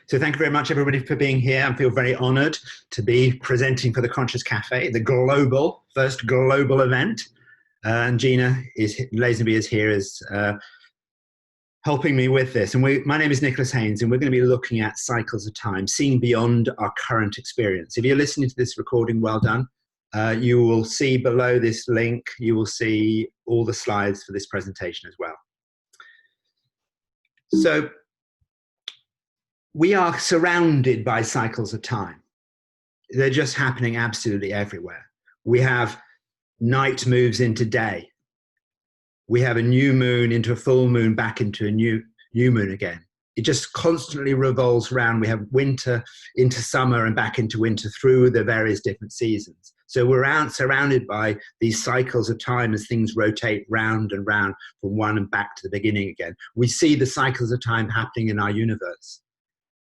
So thank you very much, everybody, for being here. I feel very honored to be presenting for the Conscious Cafe, the first global event. And Gina Lazenby is here as helping me with this. And my name is Nicholas Haines, and we're going to be looking at cycles of time, seeing beyond our current experience. If you're listening to this recording, well done. You will see below this link, you will see all the slides for this presentation as well. So we are surrounded by cycles of time. They're just happening absolutely everywhere. We have night moves into day. We have a new moon into a full moon, back into a new moon again. It just constantly revolves around. We have winter into summer and back into winter through the various different seasons. So we're surrounded by these cycles of time as things rotate round and round from one and back to the beginning again. We see the cycles of time happening in our universe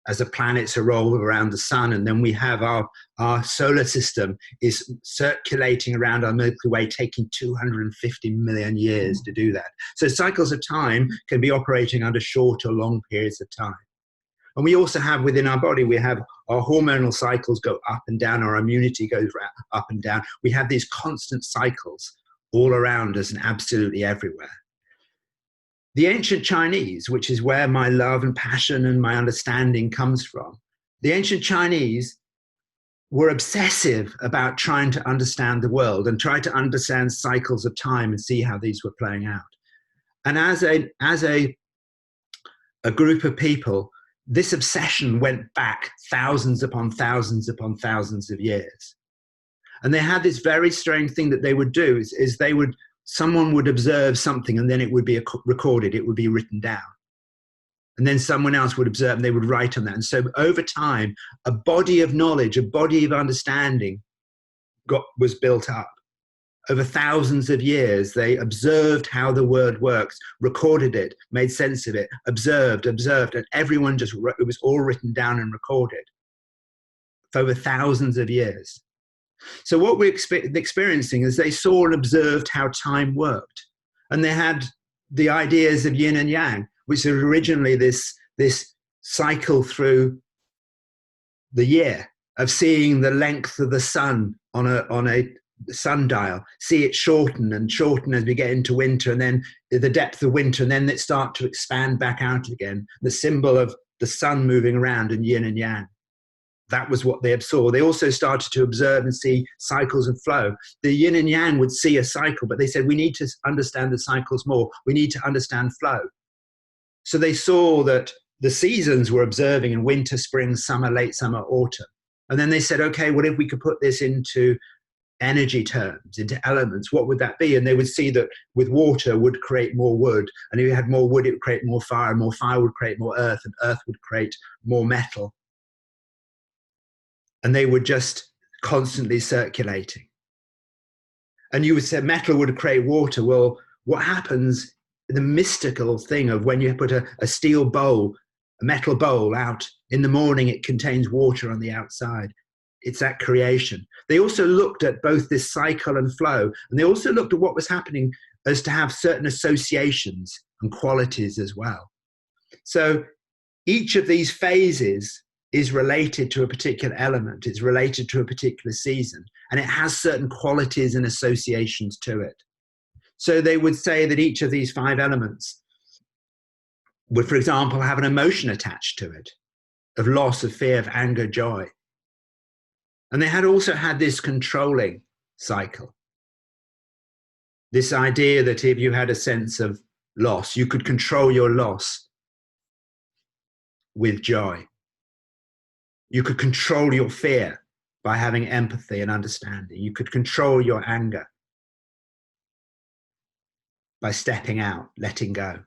as the planets revolve around the sun, and then we have our solar system is circulating around our Milky Way, taking 250 million years to do that. So cycles of time can be operating under short or long periods of time. And we also have within our body, we have our hormonal cycles go up and down, our immunity goes up and down. We have these constant cycles all around us and absolutely everywhere. The ancient Chinese, which is where my love and passion and my understanding comes from, the ancient Chinese were obsessive about trying to understand the world and try to understand cycles of time and see how these were playing out. And as a group of people, this obsession went back thousands upon thousands upon thousands of years. And they had this very strange thing that they would do is someone would observe something and then it would be recorded, it would be written down. And then someone else would observe and they would write on that. And so over time, a body of knowledge, a body of understanding was built up. Over thousands of years, they observed how the word works, recorded it, made sense of it, observed, and everyone it was all written down and recorded for over thousands of years. So what we're experiencing is they saw and observed how time worked. And they had the ideas of yin and yang, which was originally this cycle through the year of seeing the length of the sun on a sundial, see it shorten and shorten as we get into winter, and then the depth of winter, and then it start to expand back out again. The symbol of the sun moving around and yin and yang. That was what they saw. They also started to observe and see cycles and flow. The yin and yang would see a cycle, but they said, we need to understand the cycles more. We need to understand flow. So they saw that the seasons were observing in winter, spring, summer, late summer, autumn. And then they said, okay, what if we could put this into energy terms, into elements? What would that be? And they would see that with water would create more wood. And if you had more wood, it would create more fire. And more fire would create more earth, and earth would create more metal. And they were just constantly circulating. And you would say metal would create water. Well, what happens, the mystical thing of when you put a steel bowl, a metal bowl out in the morning, it contains water on the outside. It's that creation. They also looked at both this cycle and flow, and they also looked at what was happening as to have certain associations and qualities as well. So each of these phases is related to a particular element, it's related to a particular season, and it has certain qualities and associations to it. So they would say that each of these 5 elements would, for example, have an emotion attached to it, of loss, of fear, of anger, joy. And they had also had this controlling cycle. This idea that if you had a sense of loss, you could control your loss with joy. You could control your fear by having empathy and understanding. You could control your anger by stepping out, letting go.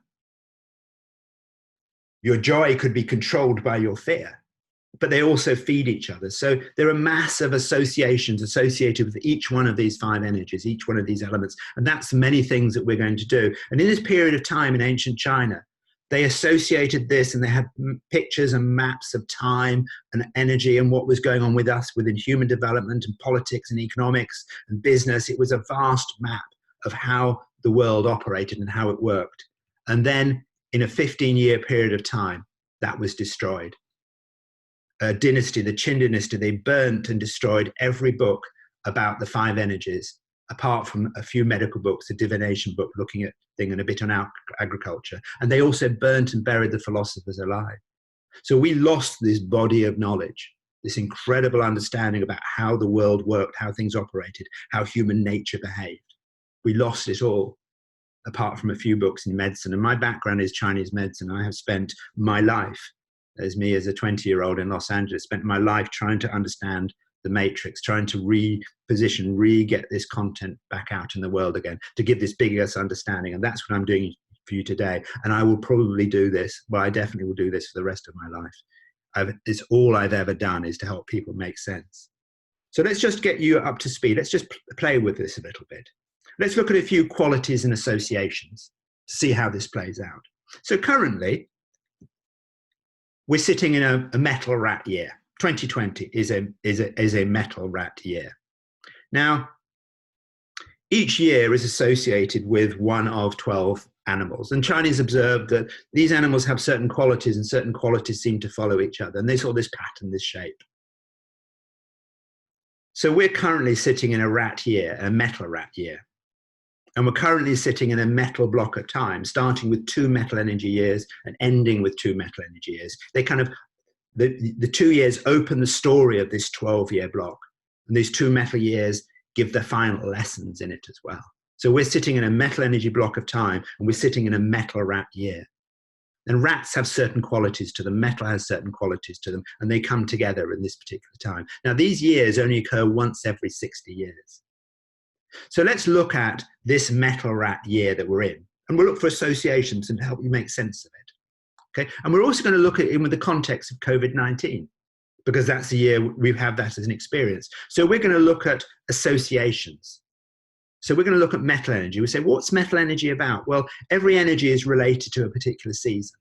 Your joy could be controlled by your fear, but they also feed each other. So there are massive associations associated with each one of these 5 energies, each one of these elements. And that's many things that we're going to do. And in this period of time in ancient China, they associated this, and they had pictures and maps of time and energy and what was going on with us within human development and politics and economics and business. It was a vast map of how the world operated and how it worked. And then in a 15-year period of time, that was destroyed. dynasty, the Qin dynasty, they burnt and destroyed every book about the five energies, apart from a few medical books, a divination book looking at things and a bit on agriculture. And they also burnt and buried the philosophers alive. So we lost this body of knowledge, this incredible understanding about how the world worked, how things operated, how human nature behaved. We lost it all, apart from a few books in medicine. And my background is Chinese medicine. I have spent my life, as me as a 20-year-old in Los Angeles, spent my life trying to understand the matrix, trying to reposition, get this content back out in the world again, to give this biggest understanding. And that's what I'm doing for you today. And I will probably do this, well, I definitely will do this for the rest of my life. It's all I've ever done is to help people make sense. So let's just get you up to speed. Let's just play with this a little bit. Let's look at a few qualities and associations to see how this plays out. So currently, we're sitting in a metal rat year. 2020 is a metal rat year. Now, each year is associated with one of 12 animals. And Chinese observed that these animals have certain qualities, and certain qualities seem to follow each other. And they saw this pattern, this shape. So we're currently sitting in a rat year, a metal rat year. And we're currently sitting in a metal block of time, starting with 2 metal energy years and ending with 2 metal energy years. They kind of, the 2 years open the story of this 12-year block. And these 2 metal years give the final lessons in it as well. So we're sitting in a metal energy block of time, and we're sitting in a metal rat year. And rats have certain qualities to them, metal has certain qualities to them, and they come together in this particular time. Now, these years only occur once every 60 years. So let's look at this metal rat year that we're in, and we'll look for associations and help you make sense of it. Okay, and we're also going to look at it in the context of COVID-19, because that's the year we have that as an experience. So we're going to look at associations. So we're going to look at metal energy. We say, what's metal energy about? Well, every energy is related to a particular season.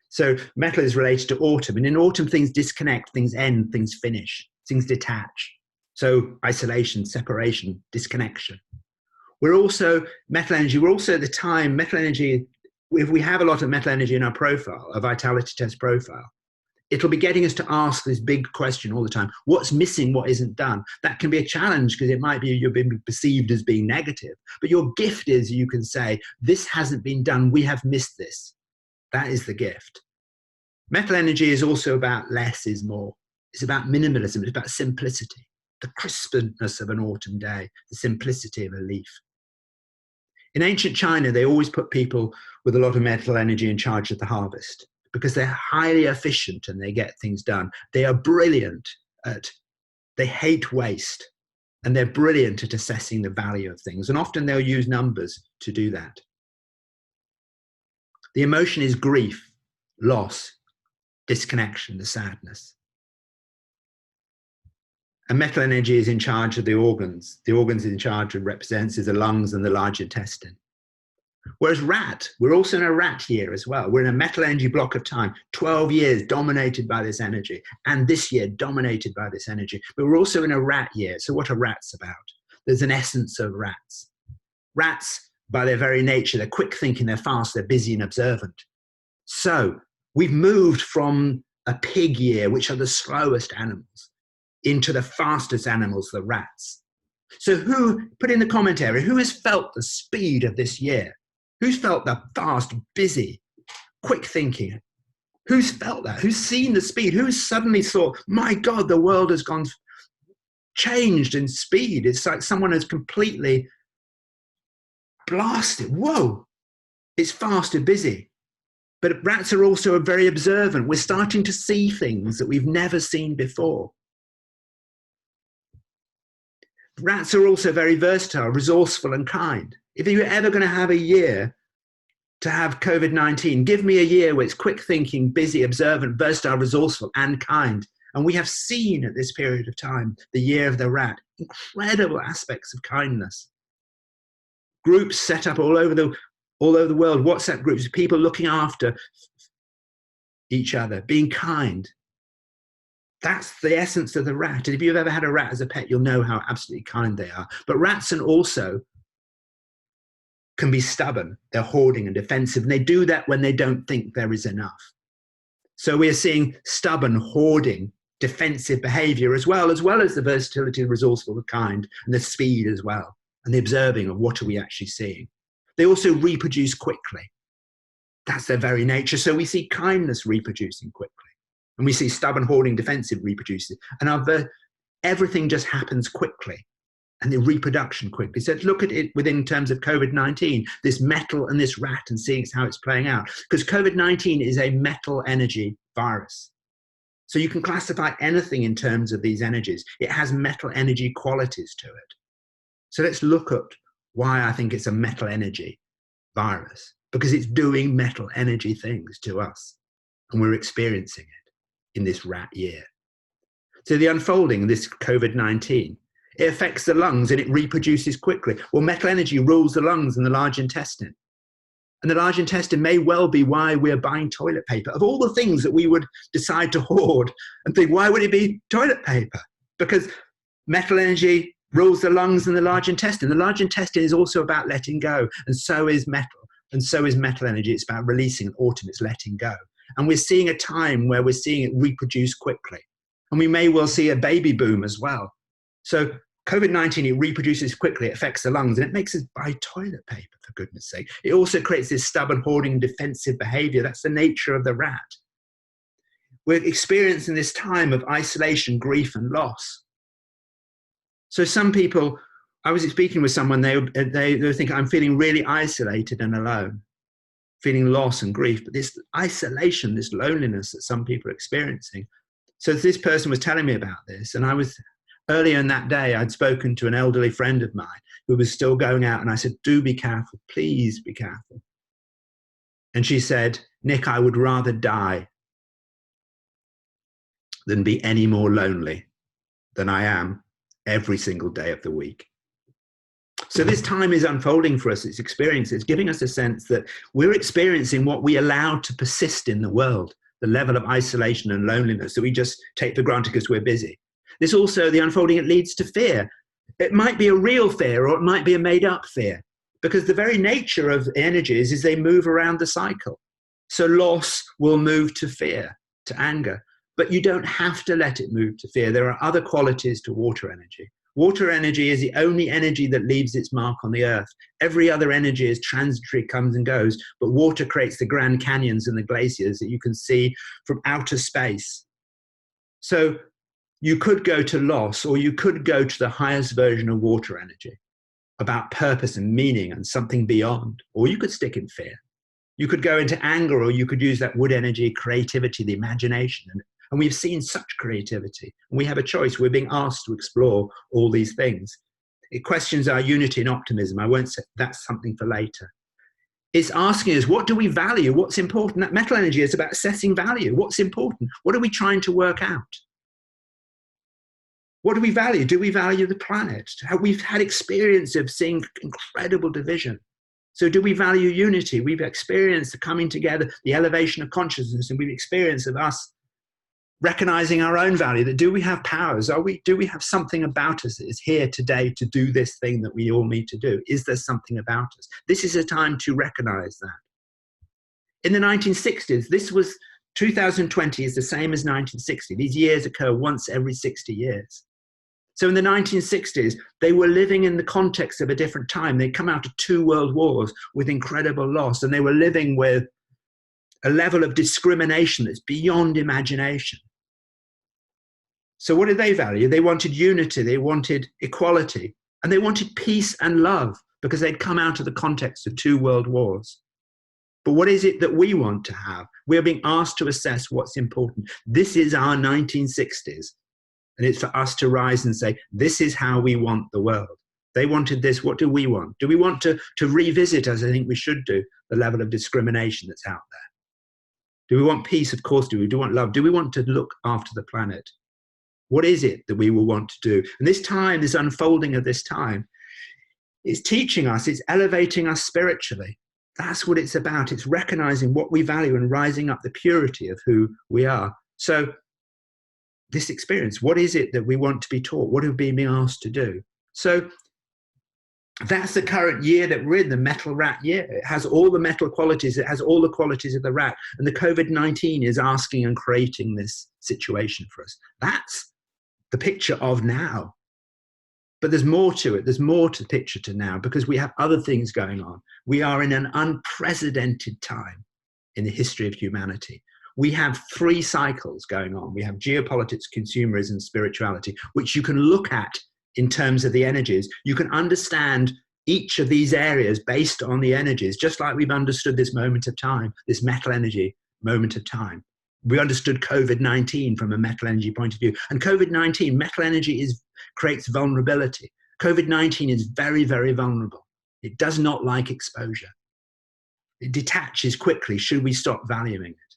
So metal is related to autumn, and in autumn things disconnect, things end, things finish, things detach. So isolation, separation, disconnection. We're also, metal energy, we're also at the time, metal energy, if we have a lot of metal energy in our profile, a vitality test profile, it'll be getting us to ask this big question all the time. What's missing? What isn't done? That can be a challenge because it might be you're being perceived as being negative. But your gift is you can say, this hasn't been done. We have missed this. That is the gift. Metal energy is also about less is more. It's about minimalism. It's about simplicity. The crispness of an autumn day, the simplicity of a leaf. In ancient China, they always put people with a lot of metal energy in charge of the harvest because they're highly efficient and they get things done. They are brilliant they hate waste, and they're brilliant at assessing the value of things. And often they'll use numbers to do that. The emotion is grief, loss, disconnection, the sadness. And metal energy is in charge of the organs. The organs in charge of represents the lungs and the large intestine. Whereas rat, we're also in a rat year as well. We're in a metal energy block of time, 12 years dominated by this energy, and this year dominated by this energy. But we're also in a rat year. So what are rats about? There's an essence of rats. Rats, by their very nature, they're quick thinking, they're fast, they're busy and observant. So we've moved from a pig year, which are the slowest animals, into the fastest animals, the rats. So who, put in the comment area, who has felt the speed of this year? Who's felt the fast, busy, quick thinking? Who's felt that? Who's seen the speed? Who's suddenly thought, my God, the world has gone changed in speed. It's like someone has completely blasted. Whoa, it's fast and busy. But rats are also very observant. We're starting to see things that we've never seen before. Rats are also very versatile, resourceful, and kind. If you're ever going to have a year to have COVID-19, give me a year where it's quick thinking, busy, observant, versatile, resourceful, and kind. And we have seen at this period of time, the year of the rat, incredible aspects of kindness. Groups set up all over the world, WhatsApp groups, people looking after each other, being kind. That's the essence of the rat. And if you've ever had a rat as a pet, you'll know how absolutely kind they are. But rats and also can be stubborn. They're hoarding and defensive. And they do that when they don't think there is enough. So we're seeing stubborn, hoarding, defensive behavior as well as the versatility, the resourceful, the kind, and the speed as well, and the observing of what are we actually seeing. They also reproduce quickly. That's their very nature. So we see kindness reproducing quickly, and we see stubborn, hoarding, defensive reproducing, and everything just happens quickly, and the reproduction quickly. So look at it within terms of COVID-19, this metal and this rat, and seeing how it's playing out. Because COVID-19 is a metal energy virus. So you can classify anything in terms of these energies. It has metal energy qualities to it. So let's look at why I think it's a metal energy virus, because it's doing metal energy things to us, and we're experiencing it in this rat year. So the unfolding of this COVID-19, it affects the lungs and it reproduces quickly. Well, metal energy rules the lungs and the large intestine. And the large intestine may well be why we're buying toilet paper. Of all the things that we would decide to hoard and think, why would it be toilet paper? Because metal energy rules the lungs and the large intestine. The large intestine is also about letting go, and so is metal. And so is metal energy. It's about releasing, and autumn, it's letting go. And we're seeing a time where we're seeing it reproduce quickly. And we may well see a baby boom as well. So COVID-19, it reproduces quickly, it affects the lungs, and it makes us buy toilet paper, for goodness sake. It also creates this stubborn, hoarding, defensive behavior. That's the nature of the rat. We're experiencing this time of isolation, grief, and loss. So some people, I was speaking with someone, they were thinking, I'm feeling really isolated and alone, feeling loss and grief. But this isolation, this loneliness that some people are experiencing. So this person was telling me about this, and earlier in that day, I'd spoken to an elderly friend of mine who was still going out, and I said, do be careful, please be careful. And she said, Nick, I would rather die than be any more lonely than I am every single day of the week. So this time is unfolding for us, it's experience, it's giving us a sense that we're experiencing what we allow to persist in the world, the level of isolation and loneliness that we just take for granted because we're busy. This also, the unfolding, it leads to fear. It might be a real fear, or it might be a made up fear, because the very nature of energies is they move around the cycle. So loss will move to fear, to anger, but you don't have to let it move to fear. There are other qualities to water energy. Water energy is the only energy that leaves its mark on the earth. Every other energy is transitory, comes and goes, but water creates the Grand Canyons and the glaciers that you can see from outer space. So you could go to loss, or you could go to the highest version of water energy, about purpose and meaning and something beyond, or you could stick in fear. You could go into anger, or you could use that wood energy, creativity, the imagination. And we've seen such creativity. And we have a choice. We're being asked to explore all these things. It questions our unity and optimism. I won't say that's something for later. It's asking us, what do we value? What's important? That metal energy is about assessing value. What's important? What are we trying to work out? What do we value? Do we value the planet? We've had experience of seeing incredible division. So do we value unity? We've experienced the coming together, the elevation of consciousness, and we've experienced of us recognizing our own value, that do we have powers? Do we have something about us that is here today to do this thing that we all need to do? Is there something about us? This is a time to recognize that. In the 1960s, 2020 is the same as 1960. These years occur once every 60 years. So in the 1960s, they were living in the context of a different time. They'd come out of 2 world wars with incredible loss, and they were living with a level of discrimination that's beyond imagination. So what did they value? They wanted unity, they wanted equality, and they wanted peace and love, because they'd come out of the context of 2 world wars. But what is it that we want to have? We're being asked to assess what's important. This is our 1960s. And it's for us to rise and say, this is how we want the world. They wanted this. What do we want? Do we want to revisit, as I think we should do, the level of discrimination that's out there? Do we want peace? Of course, do we? Do we want love? Do we want to look after the planet? What is it that we will want to do? And this time, this unfolding of this time, is teaching us, it's elevating us spiritually. That's what it's about. It's recognizing what we value and rising up the purity of who we are. So this experience, what is it that we want to be taught? What are we being asked to do? So That's the current year that we're in, the metal rat year. It has all the metal qualities. It has all the qualities of the rat. And the COVID-19 is asking and creating this situation for us. That's the picture of now. But there's more to it. There's more to the picture to now because we have other things going on. We are in an unprecedented time in the history of humanity. We have 3 cycles going on. We have geopolitics, consumerism, spirituality, which you can look at in terms of the energies. You can understand each of these areas based on the energies, just like we've understood this moment of time, this metal energy moment of time. We understood COVID-19 from a metal energy point of view. And COVID-19, metal energy creates vulnerability. COVID-19 is very, very vulnerable. It does not like exposure. It detaches quickly. Should we stop valuing it?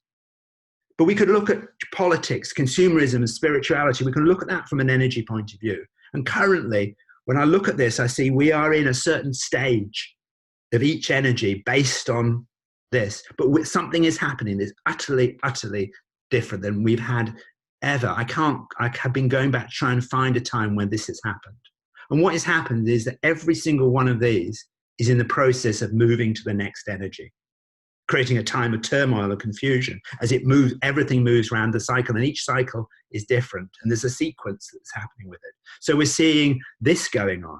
But we could look at politics, consumerism, and spirituality. We can look at that from an energy point of view. And currently, when I look at this, I see we are in a certain stage of each energy based on this. But something is happening that's utterly, utterly different than we've had ever. I have been going back trying to find a time when this has happened. And what has happened is that every single one of these is in the process of moving to the next energy, creating a time of turmoil and confusion as it moves, everything moves around the cycle, and each cycle is different. And there's a sequence that's happening with it. So we're seeing this going on.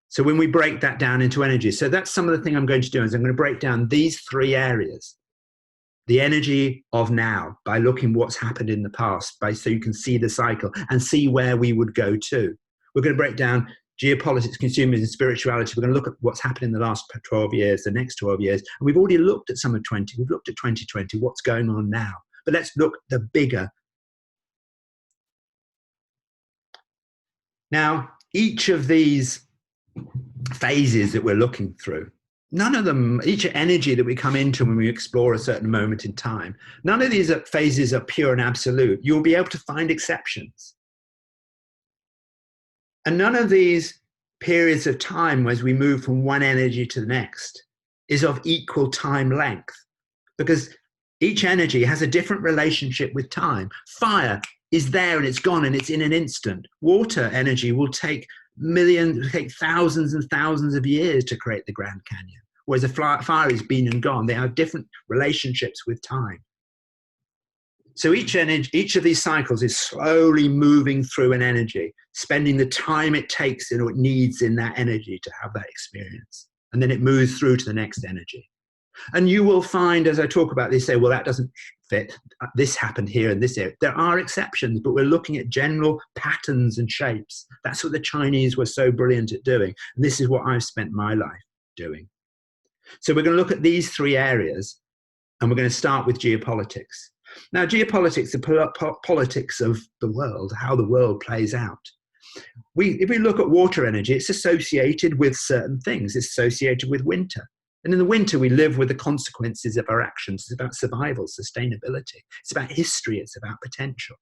So when we break that down into energy, so that's some of the thing I'm going to do is I'm going to break down these 3 areas, the energy of now by looking what's happened in the past, so you can see the cycle and see where we would go to. We're going to break down geopolitics, consumerism, and spirituality. We're going to look at what's happened in the last 12 years, the next 12 years. And we've already looked at some of 20. We've looked at 2020, what's going on now. But let's look at the bigger. Now, each of these phases that we're looking through, none of them, each energy that we come into when we explore a certain moment in time, none of these phases are pure and absolute. You'll be able to find exceptions. And none of these periods of time as we move from one energy to the next is of equal time length, because each energy has a different relationship with time. Fire is there and it's gone and it's in an instant. Water energy will take thousands and thousands of years to create the Grand Canyon, whereas a fire is been and gone. They have different relationships with time. So each of these cycles is slowly moving through an energy, spending the time it takes and it needs in that energy to have that experience. And then it moves through to the next energy. And you will find, as I talk about this, say, well, that doesn't fit. This happened here in this area. There are exceptions, but we're looking at general patterns and shapes. That's what the Chinese were so brilliant at doing. And this is what I've spent my life doing. So we're going to look at these 3 areas, and we're going to start with geopolitics. Now, geopolitics, the politics of the world, how the world plays out. If we look at water energy, it's associated with certain things. It's associated with winter. And in the winter, we live with the consequences of our actions. It's about survival, sustainability. It's about history. It's about potential.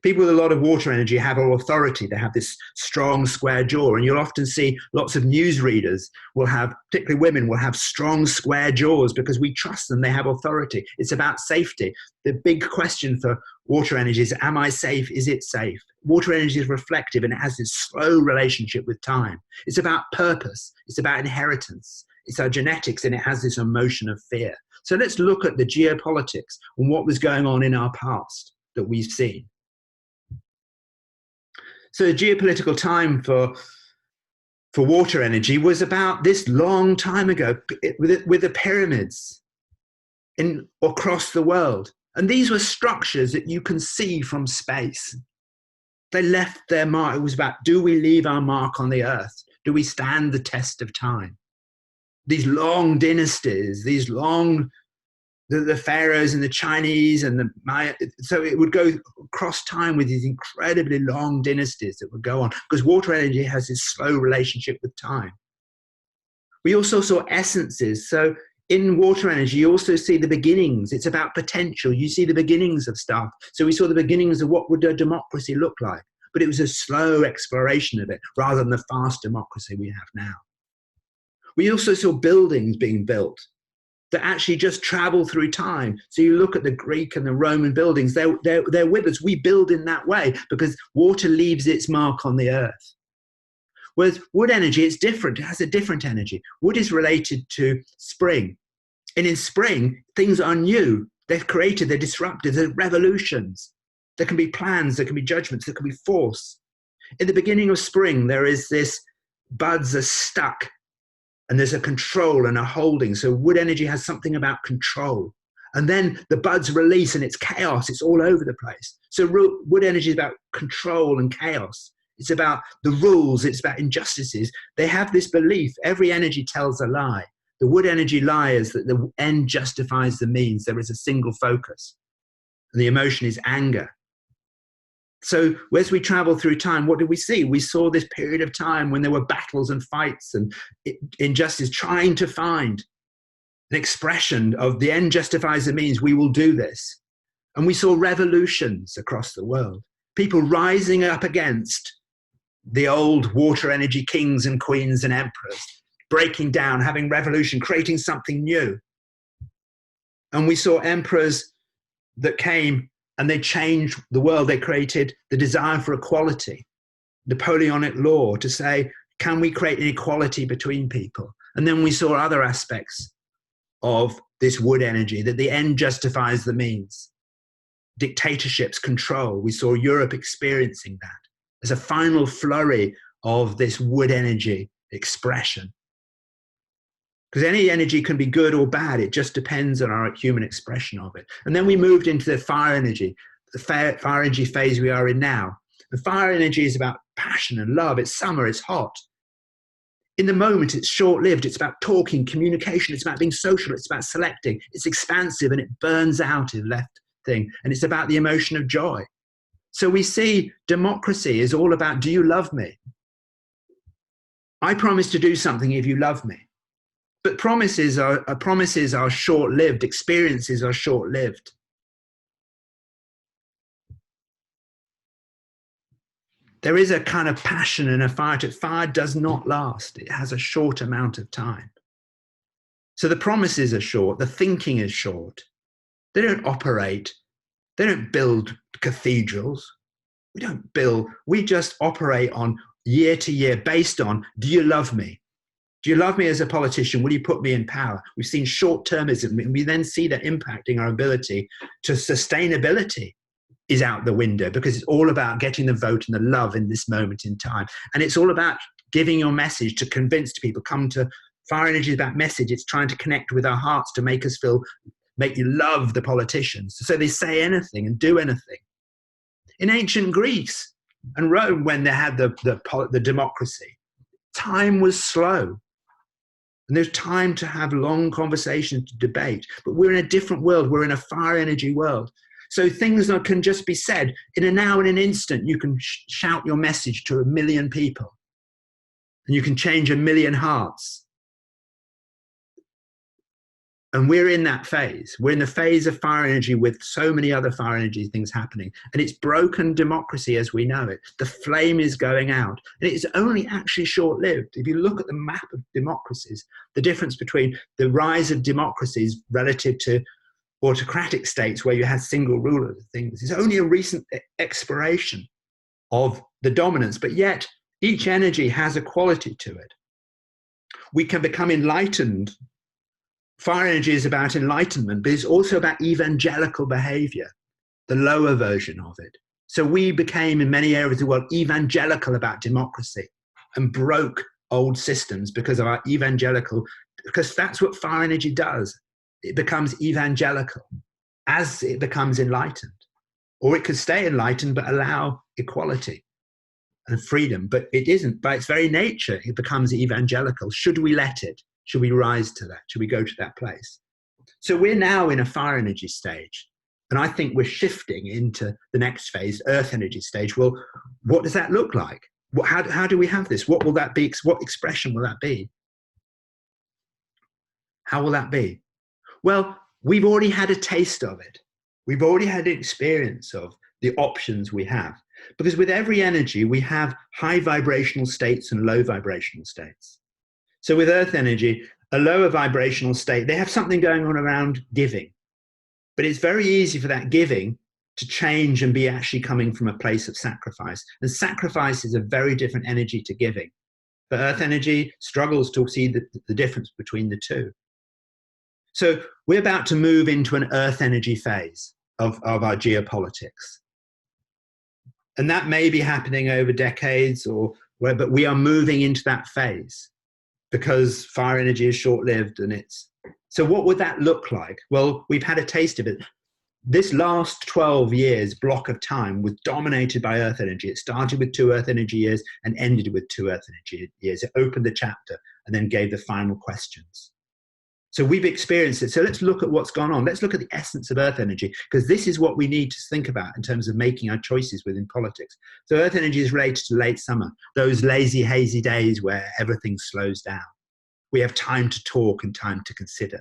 People with a lot of water energy have authority. They have this strong square jaw. And you'll often see lots of newsreaders will have, particularly women, will have strong square jaws because we trust them. They have authority. It's about safety. The big question for water energy is, am I safe? Is it safe? Water energy is reflective and it has this slow relationship with time. It's about purpose. It's about inheritance. It's our genetics, and it has this emotion of fear. So let's look at the geopolitics and what was going on in our past that we've seen. So the geopolitical time for water energy was about this long time ago with the pyramids across the world. And these were structures that you can see from space. They left their mark. It was about, do we leave our mark on the earth? Do we stand the test of time? These long dynasties, the pharaohs and the Chinese and the Maya. So it would go across time with these incredibly long dynasties that would go on, because water energy has this slow relationship with time. We also saw essences. So in water energy, you also see the beginnings. It's about potential. You see the beginnings of stuff. So we saw the beginnings of what would a democracy look like, but it was a slow exploration of it rather than the fast democracy we have now. We also saw buildings being built that actually just travel through time. So you look at the Greek and the Roman buildings, they're with us. We build in that way because water leaves its mark on the earth. Whereas wood energy, it's different. It has a different energy. Wood is related to spring. And in spring, things are new. They're created, they're disrupted, they're revolutions. There can be plans, there can be judgments, there can be force. In the beginning of spring, there is this, buds are stuck, and there's a control and a holding. So wood energy has something about control. And then the buds release and it's chaos, it's all over the place. So wood energy is about control and chaos. It's about the rules, it's about injustices. They have this belief, every energy tells a lie. The wood energy lie is that the end justifies the means. There is a single focus. And the emotion is anger. So as we travel through time, what did we see? We saw this period of time when there were battles and fights and injustice, trying to find an expression of the end justifies the means, we will do this. And we saw revolutions across the world, people rising up against the old water energy kings and queens and emperors, breaking down, having revolution, creating something new. And we saw emperors that came and they changed the world. They created the desire for equality, Napoleonic law to say, can we create an equality between people? And then we saw other aspects of this wood energy, that the end justifies the means. Dictatorships, control. We saw Europe experiencing that as a final flurry of this wood energy expression. Because any energy can be good or bad. It just depends on our human expression of it. And then we moved into the fire energy, the fire energy phase we are in now. The fire energy is about passion and love. It's summer, it's hot. In the moment, it's short-lived. It's about talking, communication. It's about being social. It's about selecting. It's expansive and it burns out in left thing. And it's about the emotion of joy. So we see democracy is all about, do you love me? I promise to do something if you love me. But promises are short-lived. Experiences are short-lived. There is a kind of passion and a fire to it. Fire does not last. It has a short amount of time. So the promises are short. The thinking is short. They don't operate. They don't build cathedrals. We just operate on year to year based on, do you love me? Do you love me as a politician? Will you put me in power? We've seen short-termism, and we then see that impacting our ability to sustainability is out the window, because it's all about getting the vote and the love in this moment in time. And it's all about giving your message to convince people, come to fire energy is about message. It's trying to connect with our hearts to make us make you love the politicians. So they say anything and do anything. In ancient Greece and Rome, when they had the democracy, time was slow. And there's time to have long conversations, to debate. But we're in a different world. We're in a fire energy world. So things that can just be said in a now and an instant. You can shout your message to 1 million people. And you can change 1 million hearts. And we're in that phase. We're in the phase of fire energy with so many other fire energy things happening. And it's broken democracy as we know it. The flame is going out. And it's only actually short-lived. If you look at the map of democracies, the difference between the rise of democracies relative to autocratic states where you had single rulers and things, it's only a recent expiration of the dominance. But yet, each energy has a quality to it. We can become enlightened. Fire energy is about enlightenment, but it's also about evangelical behavior, the lower version of it. So we became, in many areas of the world, evangelical about democracy and broke old systems because of our because that's what fire energy does. It becomes evangelical as it becomes enlightened. Or it could stay enlightened but allow equality and freedom. But it isn't. By its very nature, it becomes evangelical. Should we let it? Should we rise to that? Should we go to that place? So we're now in a fire energy stage. And I think we're shifting into the next phase, earth energy stage. Well, what does that look like? How do we have this? What will that be? What expression will that be? How will that be? Well, we've already had a taste of it. We've already had an experience of the options we have. Because with every energy, we have high vibrational states and low vibrational states. So with earth energy, a lower vibrational state, they have something going on around giving. But it's very easy for that giving to change and be actually coming from a place of sacrifice. And sacrifice is a very different energy to giving. But earth energy struggles to see the difference between the two. So we're about to move into an earth energy phase of our geopolitics. And that may be happening over decades but we are moving into that phase because fire energy is short-lived so what would that look like? Well, we've had a taste of it. This last 12 years block of time was dominated by earth energy. It started with 2 earth energy years and ended with 2 earth energy years. It opened the chapter and then gave the final questions. So we've experienced it. So let's look at what's gone on. Let's look at the essence of earth energy, because this is what we need to think about in terms of making our choices within politics. So earth energy is related to late summer, those lazy, hazy days where everything slows down. We have time to talk and time to consider.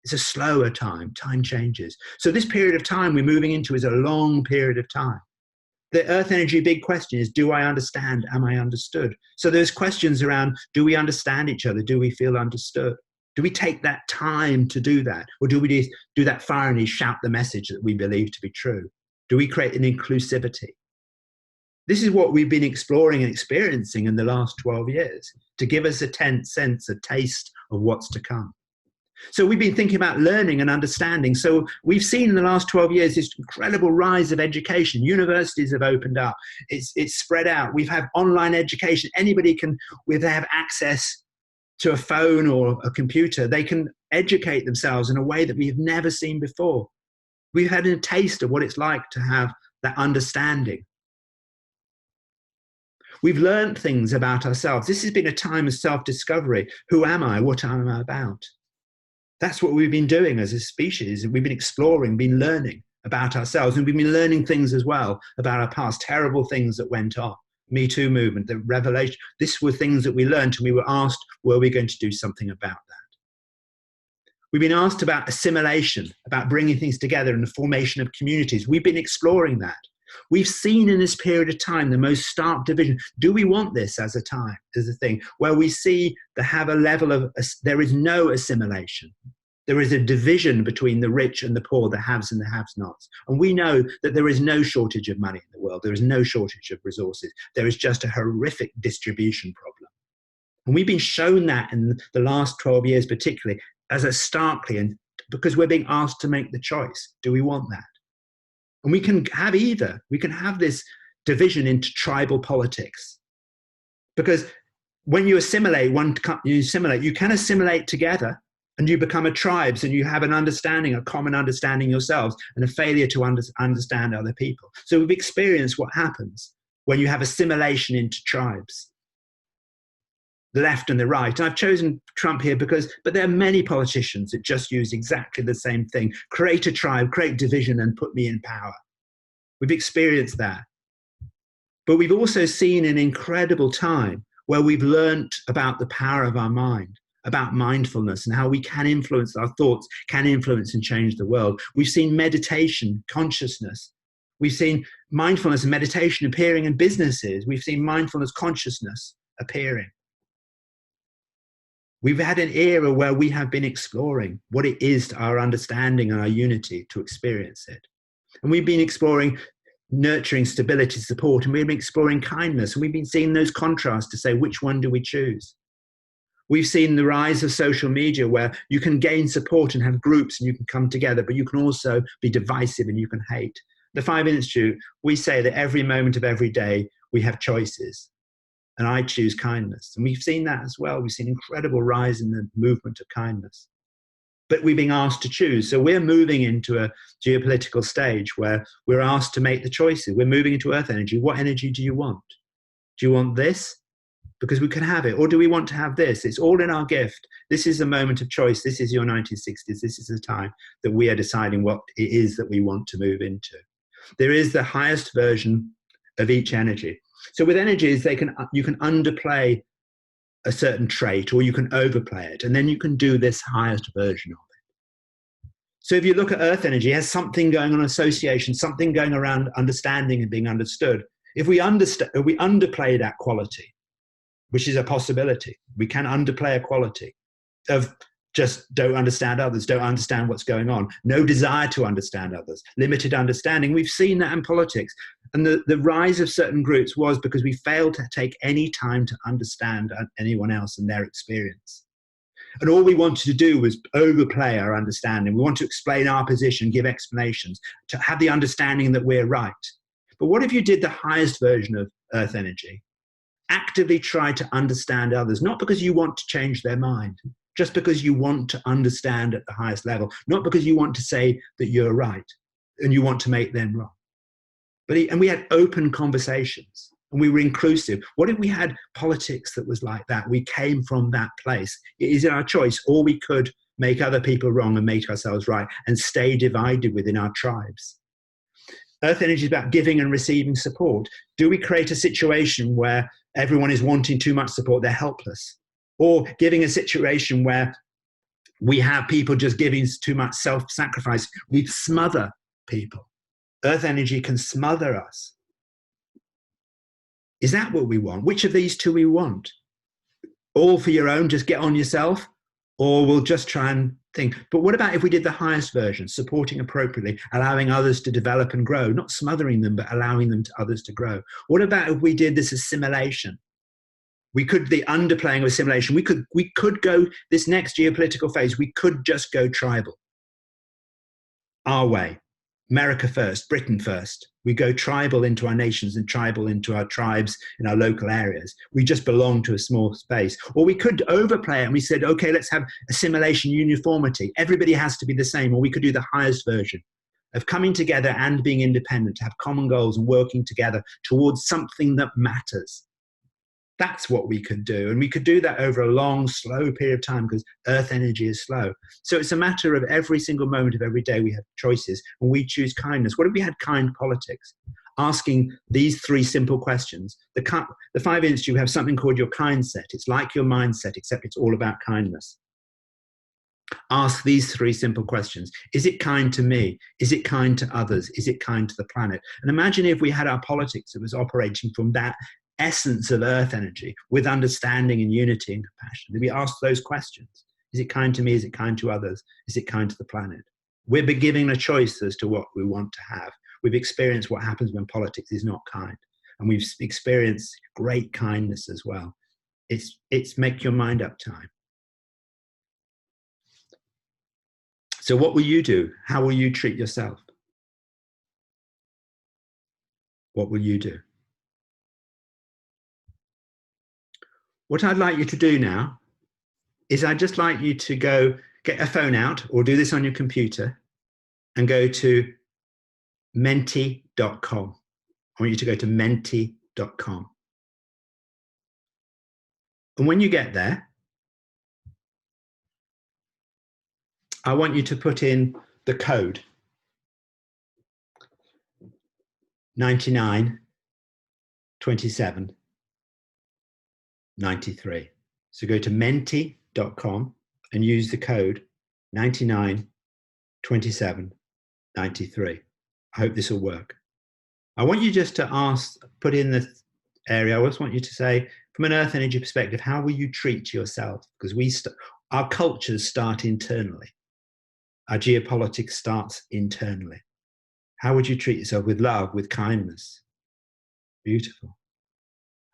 It's a slower time. Time changes. So this period of time we're moving into is a long period of time. The earth energy big question is, do I understand? Am I understood? So there's questions around, do we understand each other? Do we feel understood? Do we take that time to do that? Or do we do that fire and shout the message that we believe to be true? Do we create an inclusivity? This is what we've been exploring and experiencing in the last 12 years to give us a sense, a taste of what's to come. So we've been thinking about learning and understanding. So we've seen in the last 12 years this incredible rise of education. Universities have opened up. It's spread out. We've had online education. Anybody can, if they have access to a phone or a computer, they can educate themselves in a way that we've never seen before. We've had a taste of what it's like to have that understanding. We've learned things about ourselves. This has been a time of self-discovery. Who am I? What am I about? That's what we've been doing as a species. We've been exploring, been learning about ourselves, and we've been learning things as well about our past, terrible things that went on. Me Too movement, the revelation. This were things that we learned, and we were asked, were we going to do something about that? We've been asked about assimilation, about bringing things together and the formation of communities. We've been exploring that. We've seen in this period of time the most stark division. Do we want this as a time, as a thing, where we see that have a level of, there is no assimilation. There is a division between the rich and the poor, the haves and the have-nots. And we know that there is no shortage of money in the world. There is no shortage of resources. There is just a horrific distribution problem. And we've been shown that in the last 12 years, particularly, as a starkly, and because we're being asked to make the choice. Do we want that? And we can have either. We can have this division into tribal politics. Because when you assimilate, you can assimilate together and you become a tribes and you have an understanding, a common understanding yourselves, and a failure to understand other people. So we've experienced what happens when you have assimilation into tribes, the left and the right. And I've chosen Trump here but there are many politicians that just use exactly the same thing. Create a tribe, create division, and put me in power. We've experienced that. But we've also seen an incredible time where we've learned about the power of our mind, about mindfulness and how we can influence our thoughts, can influence and change the world. We've seen meditation, consciousness. We've seen mindfulness and meditation appearing in businesses. We've seen mindfulness, consciousness appearing. We've had an era where we have been exploring what it is to our understanding and our unity to experience it. And we've been exploring nurturing stability, support, and we've been exploring kindness. And we've been seeing those contrasts to say, which one do we choose? We've seen the rise of social media where you can gain support and have groups and you can come together, but you can also be divisive and you can hate. The 5 Institute, we say that every moment of every day we have choices. And I choose kindness. And we've seen that as well. We've seen incredible rise in the movement of kindness. But we're being asked to choose. So we're moving into a geopolitical stage where we're asked to make the choices. We're moving into earth energy. What energy do you want? Do you want this? Because we can have it. Or do we want to have this? It's all in our gift. This is a moment of choice. This is your 1960s. This is the time that we are deciding what it is that we want to move into. There is the highest version of each energy. So with energies, you can underplay a certain trait or you can overplay it, and then you can do this highest version of it. So if you look at earth energy, it has something going on, association, something going around understanding and being understood. If we underplay that quality, which is a possibility, we can underplay a quality of just don't understand others, don't understand what's going on, no desire to understand others, limited understanding. We've seen that in politics. And the rise of certain groups was because we failed to take any time to understand anyone else and their experience. And all we wanted to do was overplay our understanding. We want to explain our position, give explanations, to have the understanding that we're right. But what if you did the highest version of earth energy? Actively try to understand others, not because you want to change their mind, just because you want to understand at the highest level, not because you want to say that you're right and you want to make them wrong. And we had open conversations and we were inclusive. What if we had politics that was like that? We came from that place. It is our choice, or we could make other people wrong and make ourselves right and stay divided within our tribes. Earth energy is about giving and receiving support. Do we create a situation where everyone is wanting too much support, they're helpless? Or giving a situation where we have people just giving too much self-sacrifice, we smother people? Earth energy can smother us. Is that what we want? Which of these two we want? All for your own, just get on yourself? Or we'll just try and think, but what about if we did the highest version, supporting appropriately, allowing others to develop and grow, not smothering them, but allowing them to others to grow? What about if we did this assimilation? We could, the underplaying of assimilation, we could go this next geopolitical phase, we could just go tribal. Our way. America first, Britain first. We go tribal into our nations and tribal into our tribes in our local areas. We just belong to a small space. Or we could overplay it and we said, okay, let's have assimilation, uniformity. Everybody has to be the same. Or we could do the highest version of coming together and being independent, to have common goals and working together towards something that matters. That's what we could do. And we could do that over a long, slow period of time because earth energy is slow. So it's a matter of every single moment of every day we have choices and we choose kindness. What if we had kind politics? Asking these three simple questions. The 5 Institute have something called your Kindset. It's like your mindset, except it's all about kindness. Ask these three simple questions. Is it kind to me? Is it kind to others? Is it kind to the planet? And imagine if we had our politics that was operating from that essence of earth energy with understanding and unity and compassion. We ask those questions. Is it kind to me? Is it kind to others? Is it kind to the planet? We're giving a choice as to what we want to have. We've experienced what happens when politics is not kind. And we've experienced great kindness as well. It's make your mind up time. So what will you do? How will you treat yourself? What will you do? What I'd like you to do now is I'd just like you to go get a phone out or do this on your computer and go to menti.com. I want you to go to menti.com. And when you get there, I want you to put in the code 99 27 93. So go to menti.com and use the code 99 27 93. I hope this will work. I want you just to put in the area. I just want you to say, from an earth energy perspective, how will you treat yourself? Because our cultures start internally. Our geopolitics starts internally. How would you treat yourself? With love, with kindness? Beautiful.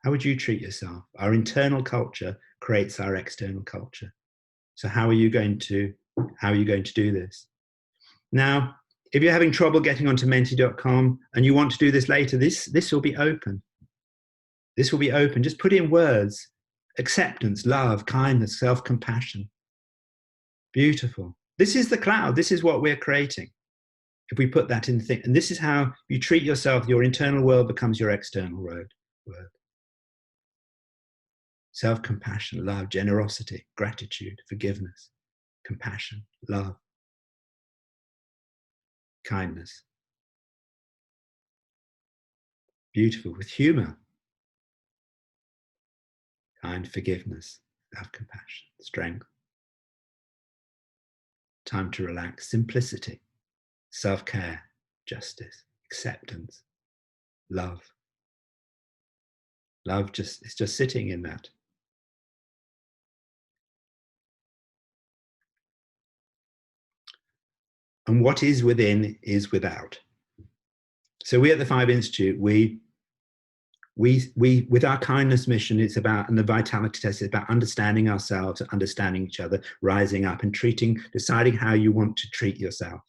How would you treat yourself? Our internal culture creates our external culture. So how are you going to do this? Now, if you're having trouble getting onto menti.com and you want to do this later, this will be open. This will be open. Just put in words: acceptance, love, kindness, self-compassion. Beautiful. This is the cloud. This is what we're creating. If we put that in the thing, and this is how you treat yourself, your internal world becomes your external word. Self-compassion, love, generosity, gratitude, forgiveness, compassion, love, kindness. Beautiful. With humor, kind, forgiveness, love, compassion, strength. Time to relax, simplicity, self-care, justice, acceptance, love. Love it's just sitting in that. And what is within is without. So we at the Five Institute, we with our kindness mission, it's about, and the vitality test is about understanding ourselves, understanding each other, rising up and deciding how you want to treat yourself.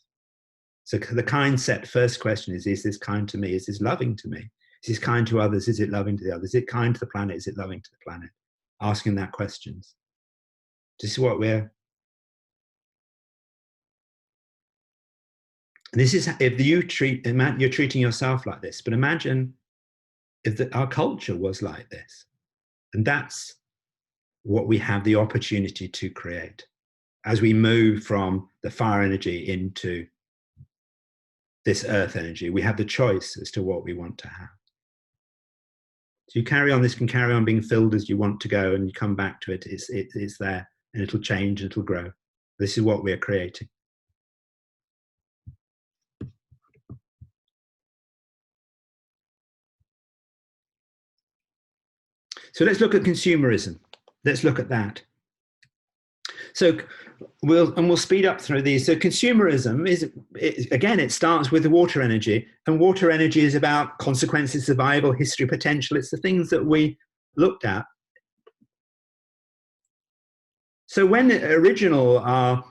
So the Kindset first question is this kind to me? Is this loving to me? Is this kind to others? Is it loving to the others? Is it kind to the planet? Is it loving to the planet? Asking that questions. This is what this is, if you're treating yourself like this, but imagine if our culture was like this. And that's what we have the opportunity to create as we move from the fire energy into this earth energy. We have the choice as to what we want to have. So you carry on, this can carry on being filled as you want to go, and you come back to it, it's there, and it'll change, and it'll grow. This is what we're creating. So let's look at consumerism. Let's look at that. So we'll speed up through these. So consumerism again, it starts with the water energy, and water energy is about consequences, survival, history, potential. It's the things that we looked at. So when original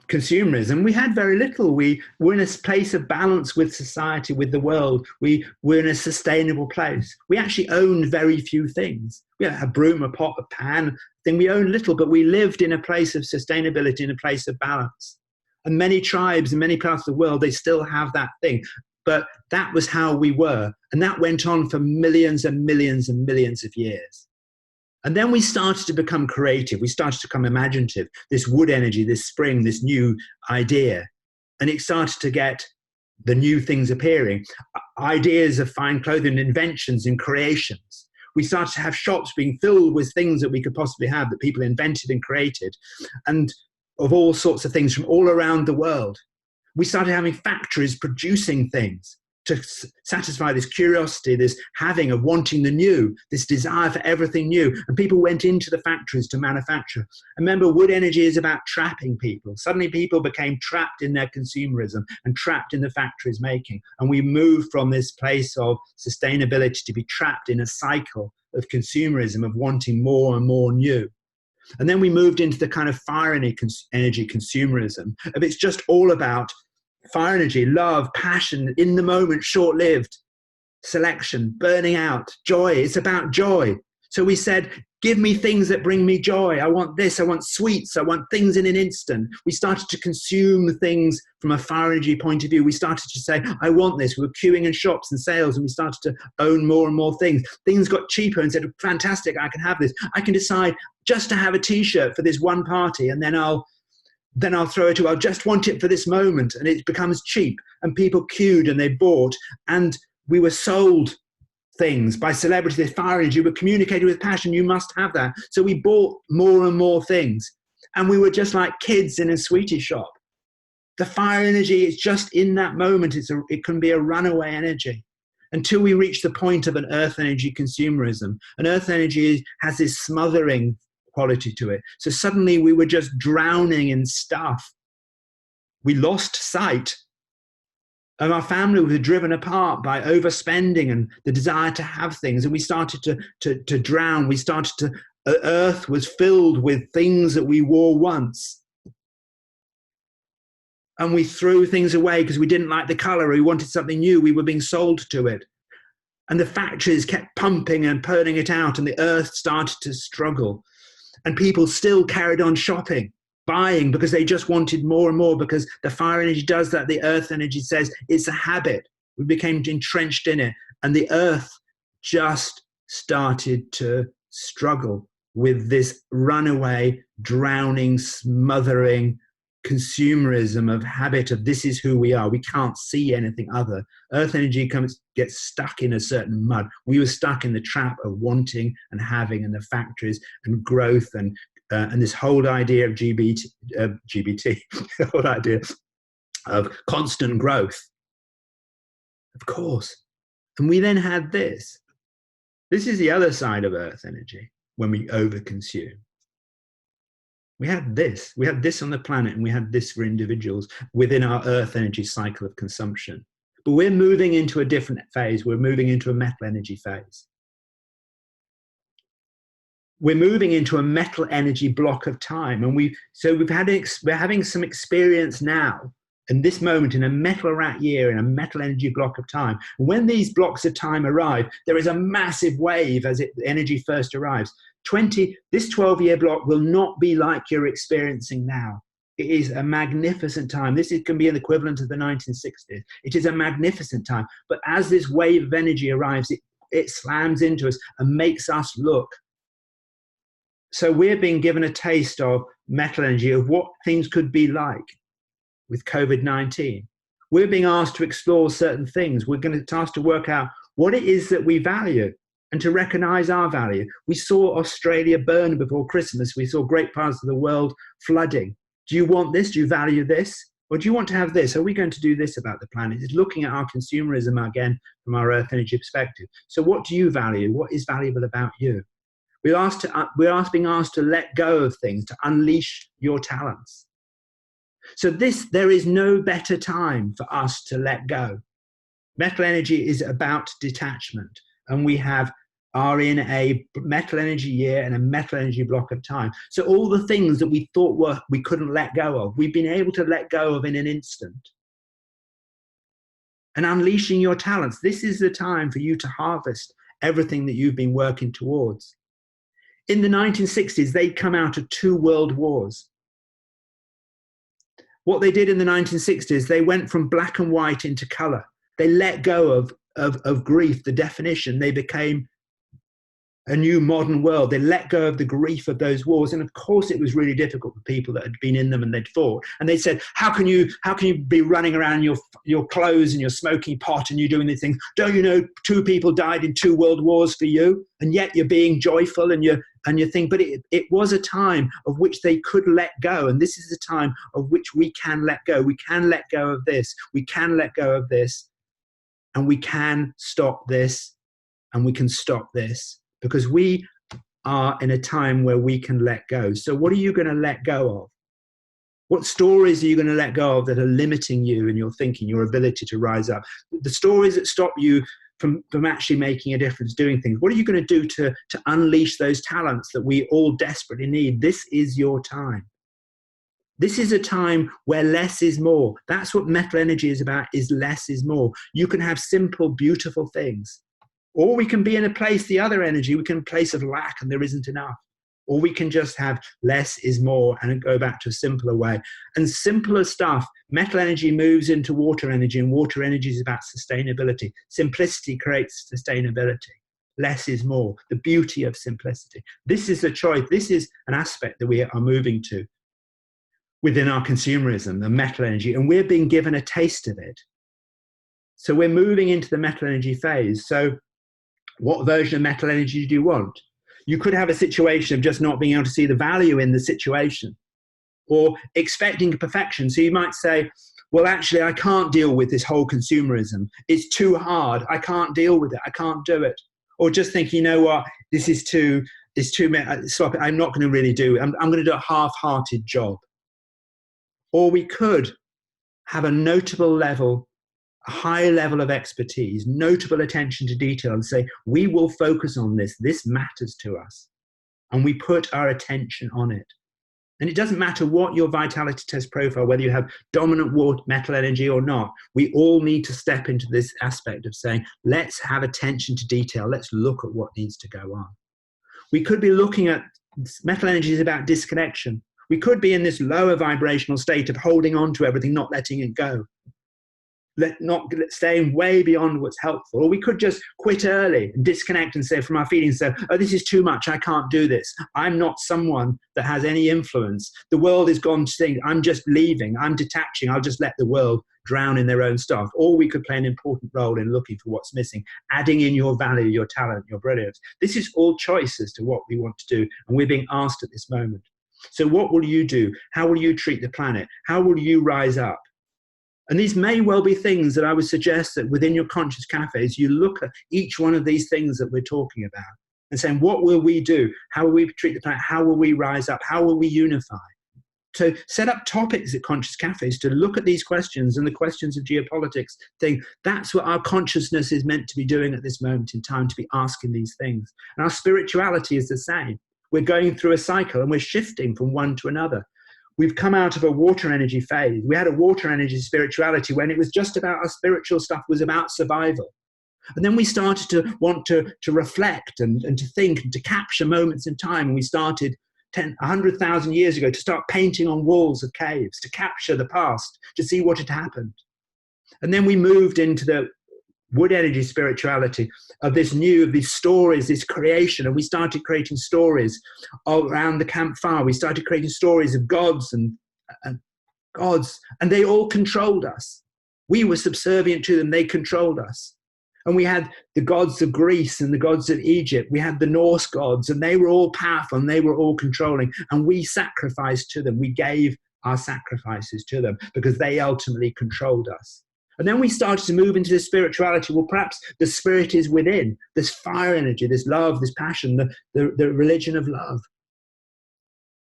consumerism, we had very little. We were in a place of balance with society, with the world. We were in a sustainable place. We actually owned very few things. We had a broom, a pot, a pan, thing. We owned little, but we lived in a place of sustainability, in a place of balance. And many tribes in many parts of the world, they still have that thing. But that was how we were. And that went on for millions and millions and millions of years. And then we started to become creative. We started to become imaginative. This wood energy, this spring, this new idea. And it started to get the new things appearing. Ideas of fine clothing, inventions and creations. We started to have shops being filled with things that we could possibly have, that people invented and created, and of all sorts of things from all around the world. We started having factories producing things to satisfy this curiosity, this having of wanting the new, this desire for everything new. And people went into the factories to manufacture. And remember, wood energy is about trapping people. Suddenly people became trapped in their consumerism and trapped in the factories making. And we moved from this place of sustainability to be trapped in a cycle of consumerism, of wanting more and more new. And then we moved into the kind of fire energy consumerism, of it's just all about fire energy, love, passion, in the moment, short-lived, selection, burning out, joy. It's about joy. So we said, give me things that bring me joy. I want this, I want sweets, I want things in an instant. We started to consume things from a fire energy point of view. We started to say, I want this. We were queuing in shops and sales, and we started to own more and more things. Things got cheaper and said, fantastic, I can have this. I can decide just to have a t-shirt for this one party, and then I'll throw it away. I'll just want it for this moment. And it becomes cheap. And people queued and they bought. And we were sold things by celebrity. This fire energy, we were communicated with passion. You must have that. So we bought more and more things. And we were just like kids in a sweetie shop. The fire energy is just in that moment. It can be a runaway energy. Until we reach the point of an earth energy consumerism. And earth energy has this smothering quality to it. So suddenly we were just drowning in stuff. We lost sight of our family. We were driven apart by overspending and the desire to have things. And we started to drown. We started to, earth was filled with things that we wore once. And we threw things away because we didn't like the color. Or we wanted something new. We were being sold to it. And the factories kept pumping and putting it out, and the earth started to struggle. And people still carried on shopping, buying, because they just wanted more and more, because the fire energy does that. The earth energy says it's a habit. We became entrenched in it. And the earth just started to struggle with this runaway, drowning, smothering consumerism of habit of this is who we are. We can't see anything other. Earth energy gets stuck in a certain mud. We were stuck in the trap of wanting and having, and the factories and growth and this whole idea of GBT, the whole idea of constant growth. Of course. And we then had this. This is the other side of earth energy when we overconsume. We had this on the planet, and we had this for individuals within our earth energy cycle of consumption. But we're moving into a different phase. We're moving into a metal energy phase. We're moving into a metal energy block of time. And we're having some experience now in this moment in a metal rat year, in a metal energy block of time. And when these blocks of time arrive, there is a massive wave as energy first arrives. This 12-year block will not be like you're experiencing now. It is a magnificent time. Can be an equivalent of the 1960s. It is a magnificent time. But as this wave of energy arrives, it slams into us and makes us look. So we're being given a taste of metal energy, of what things could be like with COVID-19. We're being asked to explore certain things. We're going to be asked to work out what it is that we value and to recognize our value. We saw Australia burn before Christmas. We saw great parts of the world flooding. Do you want this? Do you value this? Or do you want to have this? Are we going to do this about the planet? It's looking at our consumerism again from our earth energy perspective. So what do you value? What is valuable about you? We're being asked to let go of things, to unleash your talents. So there is no better time for us to let go. Metal energy is about detachment, and we are in a metal energy year and a metal energy block of time. So all the things that we thought we couldn't let go of, we've been able to let go of in an instant. And unleashing your talents, this is the time for you to harvest everything that you've been working towards. In the 1960s, they'd come out of 2 world wars. What they did in the 1960s, they went from black and white into color. They let go of grief, the definition. They became a new modern world. They let go of the grief of those wars. And of course, it was really difficult for people that had been in them and they'd fought. And they said, how can you be running around your clothes and your smoking pot and you doing these things? Don't you know 2 people died in 2 world wars for you? And yet you're being joyful and you think, but it was a time of which they could let go. And this is the time of which we can let go. We can let go of this. We can let go of this. And we can stop this. And we can stop this. Because we are in a time where we can let go. So what are you going to let go of? What stories are you going to let go of that are limiting you in your thinking, your ability to rise up? The stories that stop you from actually making a difference, doing things. What are you going to do to unleash those talents that we all desperately need? This is your time. This is a time where less is more. That's what metal energy is about, is less is more. You can have simple, beautiful things. Or we can be in a place, the other energy, we can place of lack and there isn't enough. Or we can just have less is more and go back to a simpler way. And simpler stuff, metal energy moves into water energy, and water energy is about sustainability. Simplicity creates sustainability. Less is more, the beauty of simplicity. This is a choice. This is an aspect that we are moving to within our consumerism, the metal energy, and we're being given a taste of it. So we're moving into the metal energy phase. So what version of metal energy do you want? You could have a situation of just not being able to see the value in the situation or expecting perfection. So you might say, well, actually, I can't deal with this whole consumerism. It's too hard. I can't deal with it. I can't do it. Or just think, you know what, this is too sloppy. I'm not going to really do it. I'm going to do a half-hearted job. Or we could have a notable level, a high level of expertise, notable attention to detail, and say, we will focus on this. This matters to us. And we put our attention on it. And it doesn't matter what your vitality test profile, whether you have dominant metal energy or not, we all need to step into this aspect of saying, let's have attention to detail. Let's look at what needs to go on. We could be looking at metal energy is about disconnection. We could be in this lower vibrational state of holding on to everything, not letting it go. Staying way beyond what's helpful. Or we could just quit early and disconnect and say from our feelings, say, oh, this is too much. I can't do this. I'm not someone that has any influence. The world is gone to think, I'm just leaving. I'm detaching. I'll just let the world drown in their own stuff. Or we could play an important role in looking for what's missing, adding in your value, your talent, your brilliance. This is all choice as to what we want to do. And we're being asked at this moment. So what will you do? How will you treat the planet? How will you rise up? And these may well be things that I would suggest that within your conscious cafes, you look at each one of these things that we're talking about and saying, what will we do? How will we treat the planet? How will we rise up? How will we unify So set up topics at conscious cafes to look at these questions and the questions of geopolitics. Think that's what our consciousness is meant to be doing at this moment in time, to be asking these things. And our spirituality is the same. We're going through a cycle and we're shifting from one to another. We've come out of a water energy phase. We had a water energy spirituality when it was just about our spiritual stuff was about survival. And then we started to want to reflect and to think and to capture moments in time. And we started 100,000 years ago to start painting on walls of caves, to capture the past, to see what had happened. And then we moved into the wood energy spirituality of this new, of these stories, this creation. And we started creating stories around the campfire. We started creating stories of gods and gods, and they all controlled us. We were subservient to them. They controlled us. And we had the gods of Greece and the gods of Egypt. We had the Norse gods, and they were all powerful and they were all controlling. And we sacrificed to them. We gave our sacrifices to them because they ultimately controlled us. And then we started to move into this spirituality. Well, perhaps the spirit is within, this fire energy, this love, this passion, the religion of love,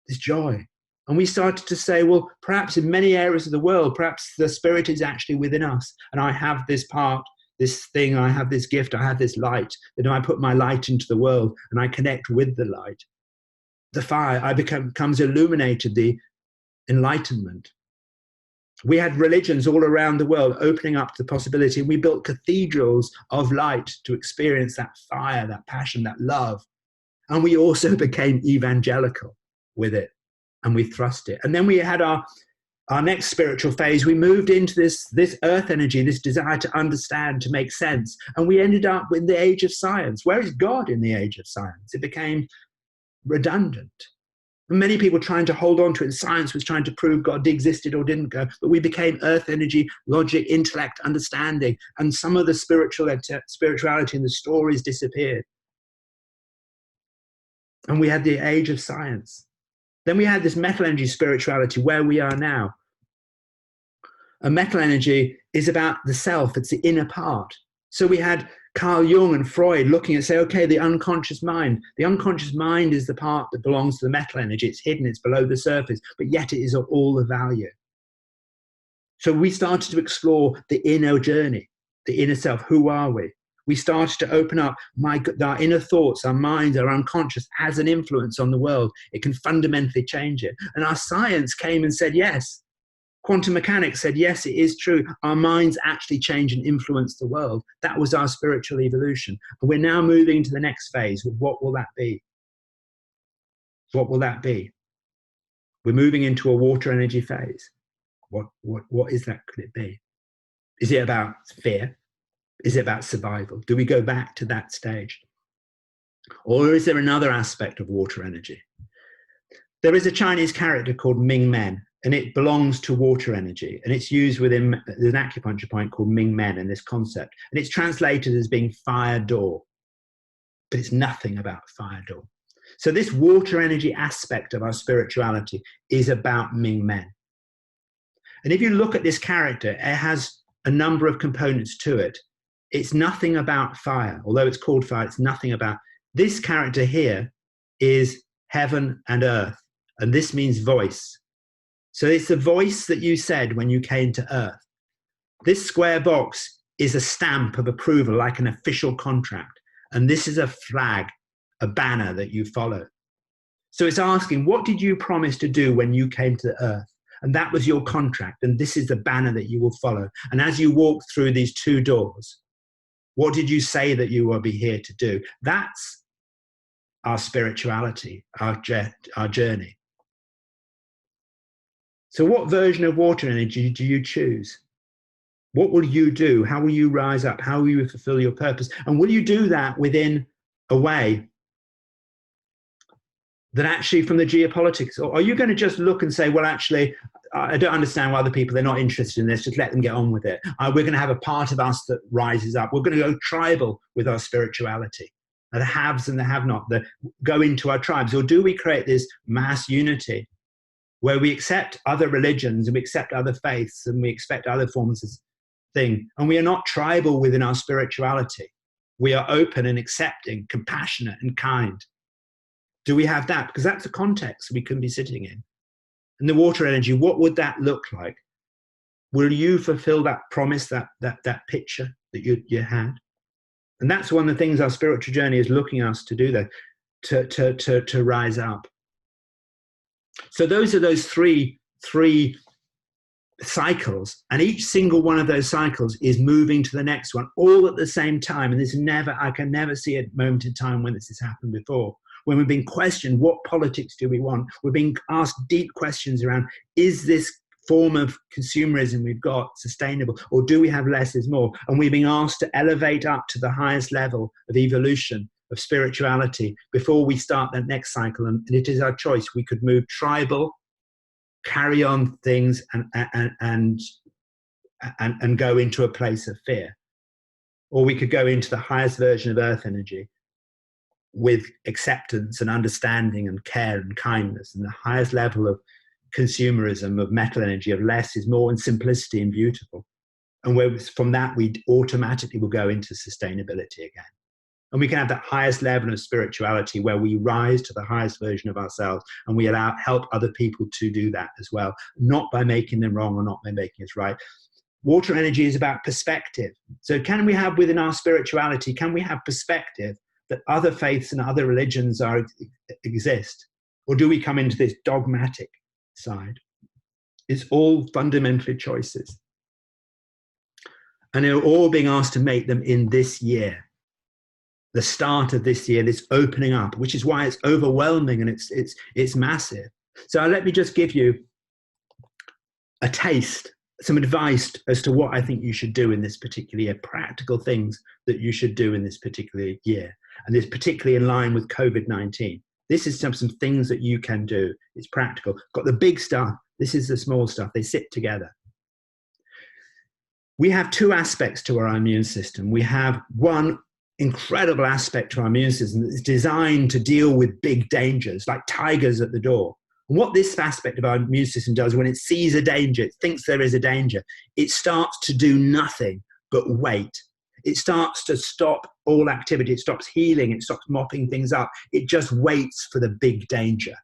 this joy. And we started to say, well, perhaps in many areas of the world, perhaps the spirit is actually within us. And I have this part, this thing, I have this gift, I have this light, that I put my light into the world and I connect with the light. The fire, I becomes illuminated, the enlightenment. We had religions all around the world opening up the possibility. We built cathedrals of light to experience that fire, that passion, that love. And we also became evangelical with it, and we thrust it. And then we had our next spiritual phase. We moved into this earth energy, this desire to understand, to make sense. And we ended up in the age of science. Where is God in the age of science? It became redundant. Many people trying to hold on to it, and science was trying to prove God existed or didn't go, but we became earth energy, logic, intellect, understanding, and some of the spirituality and the stories disappeared. And we had the age of science. Then we had this metal energy spirituality where we are now. A metal energy is about the self, it's the inner part. So we had Carl Jung and Freud looking at, say, okay, the unconscious mind. The unconscious mind is the part that belongs to the metal energy. It's hidden, it's below the surface, but yet it is of all the value. So we started to explore the inner journey, the inner self. Who are we? We started to open up our inner thoughts, our minds, our unconscious as an influence on the world. It can fundamentally change it. And our science came and said, yes. Quantum mechanics said, yes, it is true. Our minds actually change and influence the world. That was our spiritual evolution. And we're now moving to the next phase. What will that be? What will that be? We're moving into a water energy phase. What is that? Could it be? Is it about fear? Is it about survival? Do we go back to that stage? Or is there another aspect of water energy? There is a Chinese character called Ming Men, and it belongs to water energy. And it's used within an acupuncture point called Ming Men in this concept. And it's translated as being fire door, but it's nothing about fire door. So this water energy aspect of our spirituality is about Ming Men. And if you look at this character, it has a number of components to it. It's nothing about fire. Although it's called fire, it's nothing about. This character here is heaven and earth. And this means voice. So it's the voice that you said when you came to earth. This square box is a stamp of approval, like an official contract. And this is a flag, a banner that you follow. So it's asking, what did you promise to do when you came to the earth? And that was your contract. And this is the banner that you will follow. And as you walk through these two doors, what did you say that you will be here to do? That's our spirituality, our journey. So what version of water energy do you choose? What will you do? How will you rise up? How will you fulfill your purpose? And will you do that within a way that actually from the geopolitics, or are you going to just look and say, well, actually, I don't understand why other people, they're not interested in this, just let them get on with it. We're going to have a part of us that rises up. We're going to go tribal with our spirituality. The haves and the have-not, go into our tribes. Or do we create this mass unity where we accept other religions and we accept other faiths and we accept other forms of thing, and we are not tribal within our spirituality? We are open and accepting, compassionate and kind. Do we have that? Because that's the context we can be sitting in. And the water energy, what would that look like? Will you fulfill that promise, that picture that you had? And that's one of the things our spiritual journey is looking at us to do, that to rise up. So those are those three cycles, and each single one of those cycles is moving to the next one all at the same time. And I can never see a moment in time when this has happened before, when we've been questioned, what politics do we want? We're being asked deep questions around, is this form of consumerism we've got sustainable, or do we have less is more? And we're being asked to elevate up to the highest level of evolution, of spirituality, before we start that next cycle. And it is our choice. We could move tribal, carry on things, and go into a place of fear, or we could go into the highest version of earth energy with acceptance and understanding and care and kindness, and the highest level of consumerism, of metal energy, of less is more, and simplicity and beautiful. And where from that we automatically will go into sustainability again. And we can have that highest level of spirituality where we rise to the highest version of ourselves, and we help other people to do that as well, not by making them wrong or not by making us right. Water energy is about perspective. So can we have within our spirituality, can we have perspective that other faiths and other religions exist? Or do we come into this dogmatic side? It's all fundamentally choices. And they're all being asked to make them in this year. The start of this year, this opening up, which is why it's overwhelming and it's massive. So let me just give you a taste, some advice as to what I think you should do in this particular year, practical things that you should do in this particular year. And this particularly in line with COVID-19. This is some things that you can do. It's practical. Got the big stuff. This is the small stuff. They sit together. We have two aspects to our immune system. We have one incredible aspect to our immune system that's designed to deal with big dangers, like tigers at the door. And what this aspect of our immune system does, when it sees a danger, it thinks there is a danger, it starts to do nothing but wait. It starts to stop all activity. It stops healing. It stops mopping things up. It just waits for the big danger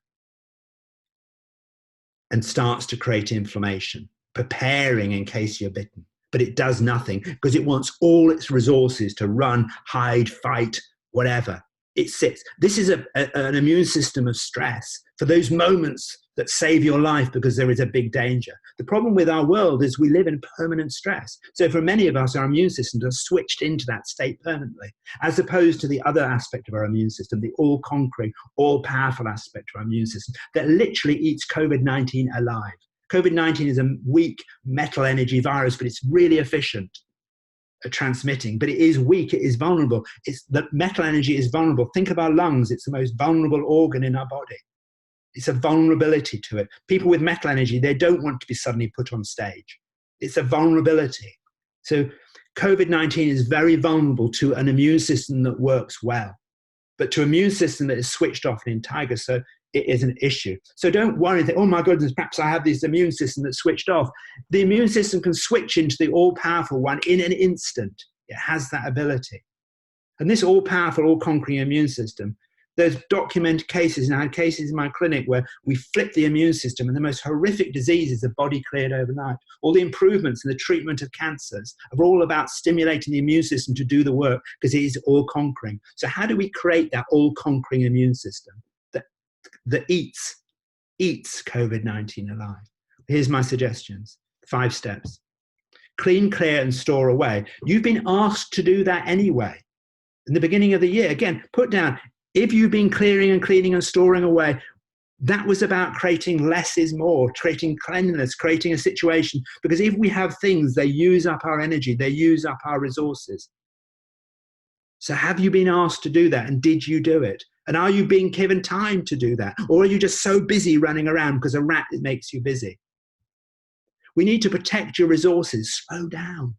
and starts to create inflammation, preparing in case you're bitten. But it does nothing because it wants all its resources to run, hide, fight, whatever. It sits. This is an immune system of stress for those moments that save your life because there is a big danger. The problem with our world is we live in permanent stress. So for many of us, our immune systems are switched into that state permanently, as opposed to the other aspect of our immune system, the all-conquering, all-powerful aspect of our immune system that literally eats COVID-19 alive. COVID-19 is a weak metal energy virus, but it's really efficient at transmitting, but it is weak, it is vulnerable. The metal energy is vulnerable. Think of our lungs, it's the most vulnerable organ in our body. It's a vulnerability to it. People with metal energy, they don't want to be suddenly put on stage. It's a vulnerability. So COVID-19 is very vulnerable to an immune system that works well, but to an immune system that is switched off in tiger, so it is an issue. So don't worry that, oh my goodness, perhaps I have this immune system that's switched off. The immune system can switch into the all-powerful one in an instant. It has that ability. And this all-powerful, all-conquering immune system, there's documented cases, and I had cases in my clinic where we flipped the immune system and the most horrific diseases the body cleared overnight. All the improvements in the treatment of cancers are all about stimulating the immune system to do the work because it is all-conquering. So how do we create that all-conquering immune system that eats COVID-19 alive? Here's my suggestions, 5 steps. Clean, clear, and store away. You've been asked to do that anyway. In the beginning of the year, again, put down, if you've been clearing and cleaning and storing away, that was about creating less is more, creating cleanliness, creating a situation. Because if we have things, they use up our energy, they use up our resources. So have you been asked to do that, and did you do it? And are you being given time to do that? Or are you just so busy running around because a rat makes you busy? We need to protect your resources. Slow down.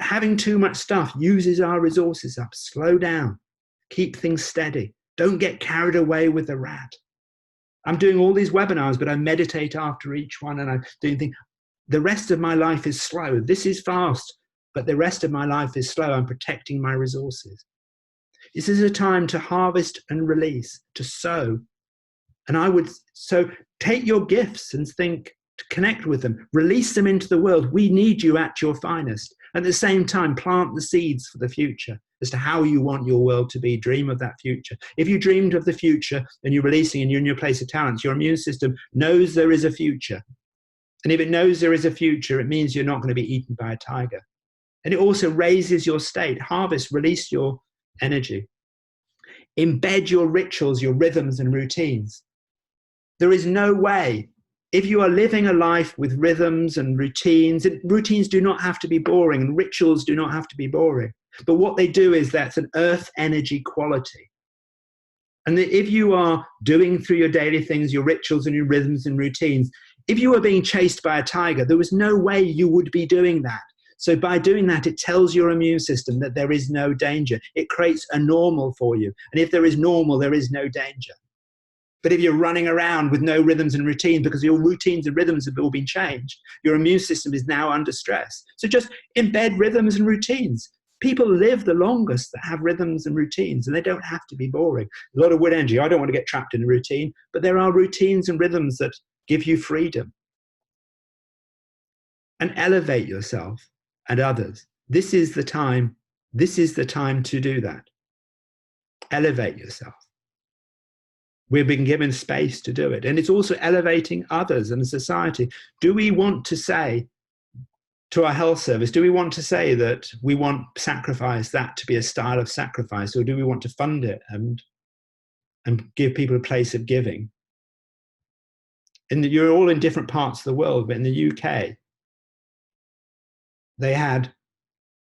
Having too much stuff uses our resources up. Slow down. Keep things steady. Don't get carried away with the rat. I'm doing all these webinars, but I meditate after each one, and I'm doing things. The rest of my life is slow. This is fast, but the rest of my life is slow. I'm protecting my resources. This is a time to harvest and release, to sow And so take your gifts and think, to connect with them, release them into the world. We need you at your finest. At the same time, plant the seeds for the future as to how you want your world to be. Dream of that future. If you dreamed of the future and you're releasing and you're in your place of talents, your immune system knows there is a future. And if it knows there is a future, it means you're not going to be eaten by a tiger. And it also raises your state. Harvest, release your energy. Embed your rituals, your rhythms and routines. There is no way, if you are living a life with rhythms and routines do not have to be boring, and rituals do not have to be boring. But what they do is that's an earth energy quality. And if you are doing through your daily things, your rituals and your rhythms and routines, if you were being chased by a tiger, there was no way you would be doing that. So by doing that, it tells your immune system that there is no danger. It creates a normal for you. And if there is normal, there is no danger. But if you're running around with no rhythms and routines because your routines and rhythms have all been changed, your immune system is now under stress. So just embed rhythms and routines. People live the longest that have rhythms and routines, and they don't have to be boring. A lot of wood energy. I don't want to get trapped in a routine, but there are routines and rhythms that give you freedom. And elevate yourself and others. This is the time. This is the time to do that. Elevate yourself. We've been given space to do it. And it's also elevating others and society. Do we want to say to our health service, do we want to say that we want sacrifice, that to be a style of sacrifice, or do we want to fund it and give people a place of giving? You're all in different parts of the world, but in the UK, they had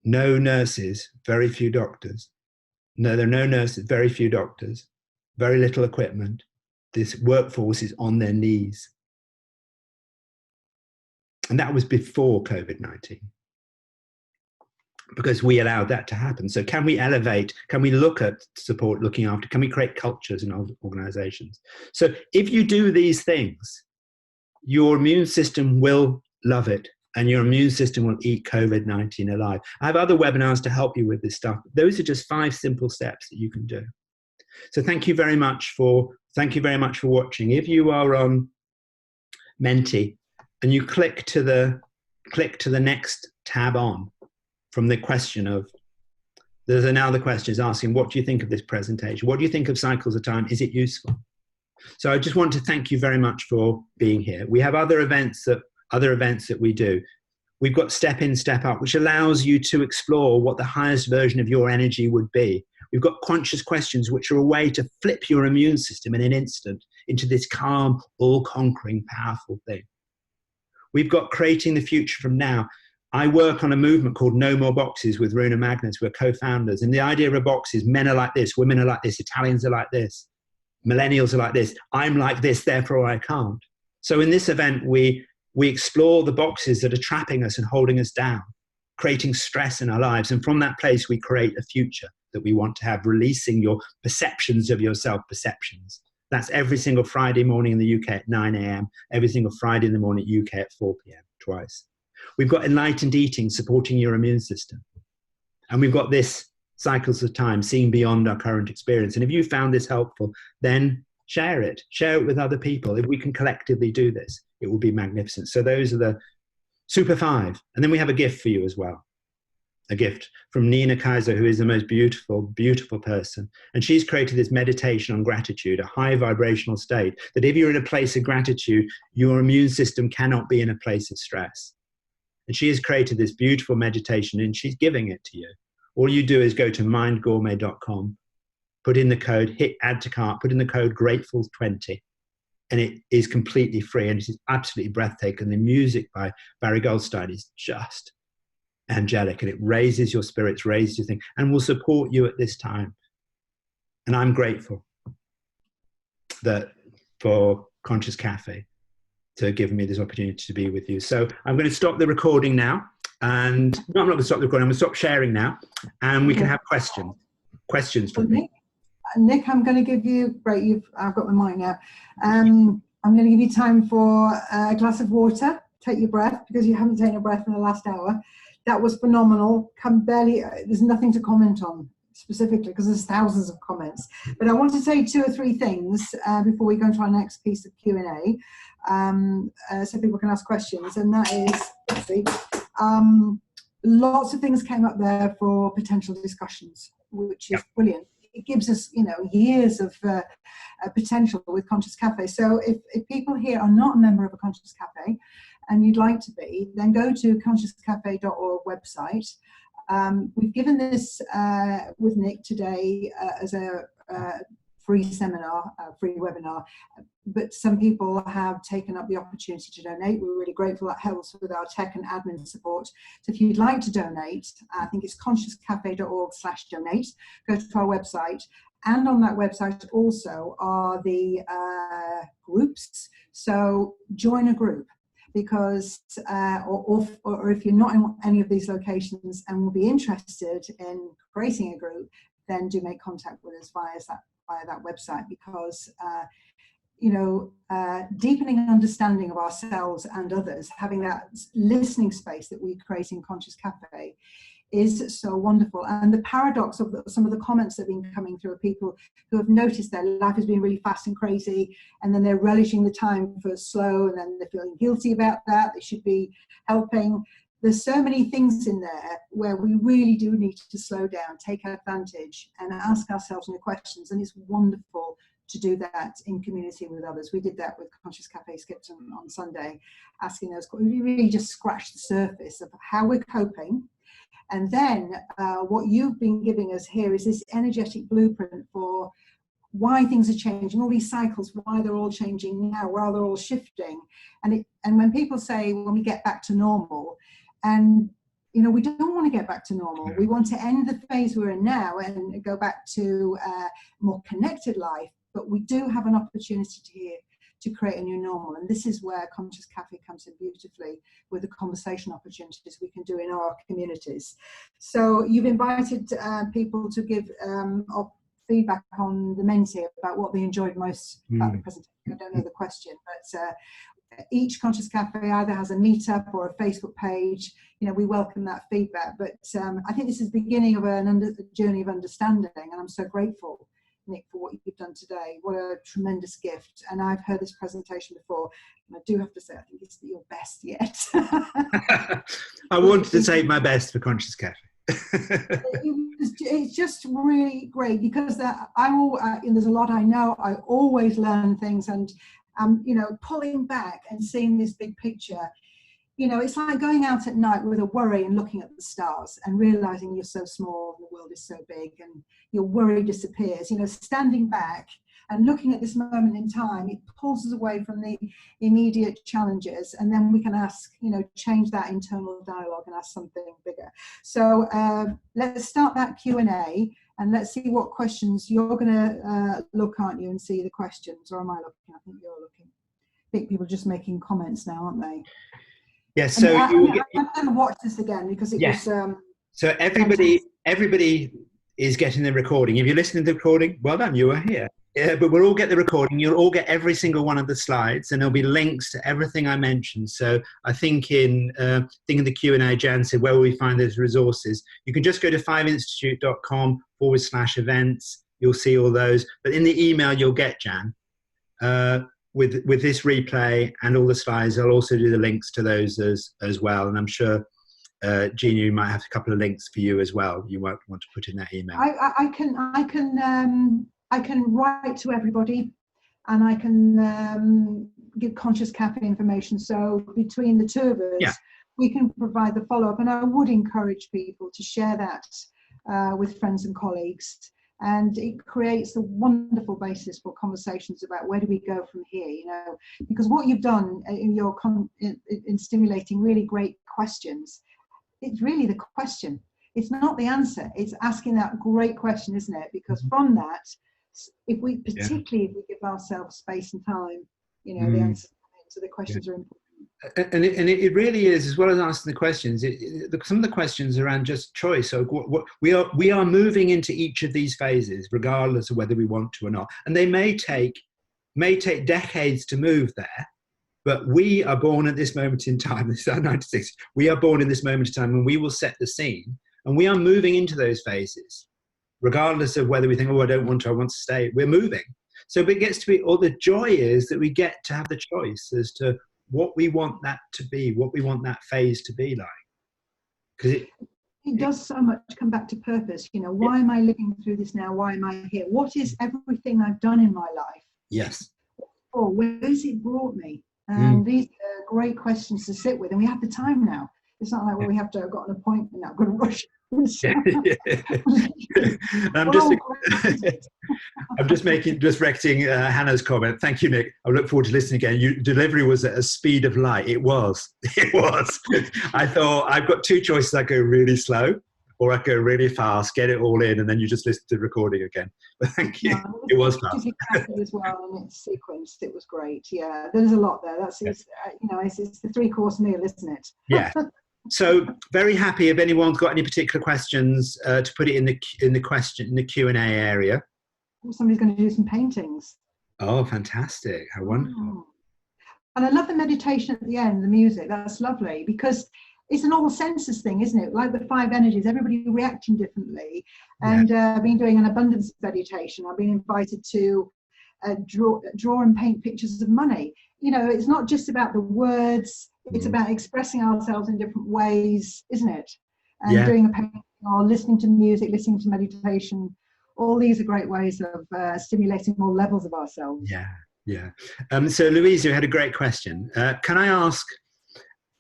no nurses, very few doctors. No, there are no nurses, very few doctors. Very little equipment. This workforce is on their knees. And that was before COVID-19, because we allowed that to happen. So can we elevate? Can we look at support, looking after? Can we create cultures in organizations? So if you do these things, your immune system will love it, and your immune system will eat COVID-19 alive. I have other webinars to help you with this stuff. Those are just 5 simple steps that you can do. So thank you very much for watching. If you are on Menti and you click to the next tab on from the question of, there's another question is asking, what do you think of this presentation? What do you think of Cycles of Time? Is it useful? So I just want to thank you very much for being here. We have other events that we do. We've got Step In, Step Up, which allows you to explore what the highest version of your energy would be. We've got conscious questions, which are a way to flip your immune system in an instant into this calm, all-conquering, powerful thing. We've got Creating the Future from Now. I work on a movement called No More Boxes with Runa Magnus. We're co-founders. And the idea of a box is men are like this, women are like this, Italians are like this, millennials are like this, I'm like this, therefore I can't. So in this event, we explore the boxes that are trapping us and holding us down, creating stress in our lives. And from that place, we create a future that we want to have, releasing your perceptions of yourself, perceptions. That's every single Friday morning in the UK at 9 a.m., every single Friday in the morning at UK at 4 p.m, twice. We've got Enlightened Eating, supporting your immune system. And we've got this Cycles of Time, seeing beyond our current experience. And if you found this helpful, then share it with other people. If we can collectively do this, it will be magnificent. So those are the Super 5. And then we have a gift for you as well. A gift from Nina Kaiser, who is the most beautiful, beautiful person. And she's created this meditation on gratitude, a high vibrational state, that if you're in a place of gratitude, your immune system cannot be in a place of stress. And she has created this beautiful meditation, and she's giving it to you. All you do is go to mindgourmet.com, put in the code, hit add to cart, put in the code Grateful20, and it is completely free, and it is absolutely breathtaking. The music by Barry Goldstein is just angelic, and it raises your spirits, raises your thing, and will support you at this time. And I'm grateful for Conscious Cafe to give me this opportunity to be with you. So I'm going to stop the recording now, and no, I'm not going to stop the recording, I'm going to stop sharing now, and we can have questions from me. Nick, I'm going to give you, I've got my mic now. I'm going to give you time for a glass of water. Take your breath, because you haven't taken a breath in the last hour. That was phenomenal. There's nothing to comment on. specifically because there's thousands of comments. But I want to say 2 or 3 things before we go into our next piece of Q&A, so people can ask questions. And that is, lots of things came up there for potential discussions, which is brilliant. It gives us, years of potential with Conscious Cafe. So if people here are not a member of a Conscious Cafe and you'd like to be, then go to consciouscafe.org website. We've given this with Nick today as a free seminar, free webinar, but some people have taken up the opportunity to donate. We're really grateful. That helps with our tech and admin support. So if you'd like to donate, I think it's consciouscafe.org/donate. Go to our website, and on that website also are the groups. So join a group, because or if you're not in any of these locations and will be interested in creating a group, then do make contact with us via that website, because deepening understanding of ourselves and others, having that listening space that we create in Conscious Cafe is so wonderful. And the paradox of some of the comments that have been coming through are people who have noticed their life has been really fast and crazy, and then they're relishing the time for slow, and then they're feeling guilty about that. They should be helping. There's so many things in there where we really do need to slow down, take advantage, and ask ourselves new questions. And it's wonderful to do that in community with others. We did that with Conscious Cafe Skips on Sunday, asking those. We really just scratched the surface of how we're coping. And then what you've been giving us here is this energetic blueprint for why things are changing, all these cycles, why they're all changing now, why they're all shifting. And when people say, when we get back to normal, and we don't want to get back to normal. We want to end the phase we're in now and go back to a more connected life. But we do have an opportunity here to create a new normal. And this is where Conscious Cafe comes in beautifully, with the conversation opportunities we can do in our communities. So you've invited people to give feedback on the Mentee about what they enjoyed most about the presentation. I don't know the question, but each Conscious Cafe either has a meetup or a Facebook page. We welcome that feedback. But I think this is the beginning of a journey of understanding, and I'm so grateful, Nick, for what you've done today. What a tremendous gift. And I've heard this presentation before, and I do have to say, I think it's your best yet. I wanted to say my best for Conscious Cafe. It's just really great, because there's a lot I know. I always learn things, and pulling back and seeing this big picture. It's like going out at night with a worry and looking at the stars and realizing you're so small and the world is so big, and your worry disappears. Standing back and looking at this moment in time, it pulls us away from the immediate challenges, and then we can ask, change that internal dialogue and ask something bigger. So let's start that Q&A, and let's see what questions you're going to look, aren't you, and see the questions, or am I looking? I think you're looking. I think people are just making comments now, aren't they? Yes. So I'm going to watch this again, because it was. So everybody is getting the recording. If you're listening to the recording, well done, you are here. Yeah, but we'll all get the recording. You'll all get every single one of the slides, and there'll be links to everything I mentioned. So I think in the Q&A, Jan said, where will we find those resources? You can just go to 5institute.com/events. You'll see all those. But in the email you'll get, Jan, with this replay and all the slides, I'll also do the links to those as well. And I'm sure, Gina, you might have a couple of links for you as well. You might want to put in that email. I can write to everybody, and I can give Conscious Cafe information. So between the two of us, we can provide the follow-up. And I would encourage people to share that with friends and colleagues. And it creates a wonderful basis for conversations about where do we go from here, because what you've done in stimulating really great questions, it's really the question. It's not the answer. It's asking that great question, isn't it? Because from that, particularly if we give ourselves space and time, the answer to the questions are important. And it really is, as well as asking the questions, some of the questions around just choice. So what we are moving into each of these phases, regardless of whether we want to or not. And they may take decades to move there, but we are born at this moment in time. This is 96. We are born in this moment in time, and we will set the scene. And we are moving into those phases. regardless of whether we think, oh, I don't want to, I want to stay. We're moving. So it gets to be, or the joy is that we get to have the choice as to what we want that to be, what we want that phase to be like. Because it does so much come back to purpose. You know, why am I living through this now? Why am I here? What is everything I've done in my life? Yes. Or where has it brought me? And these are great questions to sit with. And we have the time now. It's not like, well, we have to have got an appointment now, I've got to rush. I'm just correcting Hannah's comment. Thank you, Nick. I look forward to listening again. Your delivery was at a speed of light. It was. I thought I've got two choices. I go really slow or I go really fast, get it all in, and then you just listen to the recording again. But thank you. No, it was fast. As well, and it's sequenced. It was great. Yeah, there's a lot there. That's it's the 3-course meal, isn't it? Yeah. So very happy if anyone's got any particular questions to put it in the Q&A area. Somebody's going to do some paintings. Oh, fantastic. How wonderful. And I love the meditation at the end, the music. That's lovely because it's an all senses thing, isn't it? Like the 5 energies, everybody reacting differently. And I've been doing an abundance meditation. I've been invited to draw and paint pictures of money. You know, it's not just about the words. It's about expressing ourselves in different ways, isn't it? And doing a painting or listening to music, listening to meditation. All these are great ways of stimulating more levels of ourselves. Yeah. So Louisa, you had a great question. Can I ask,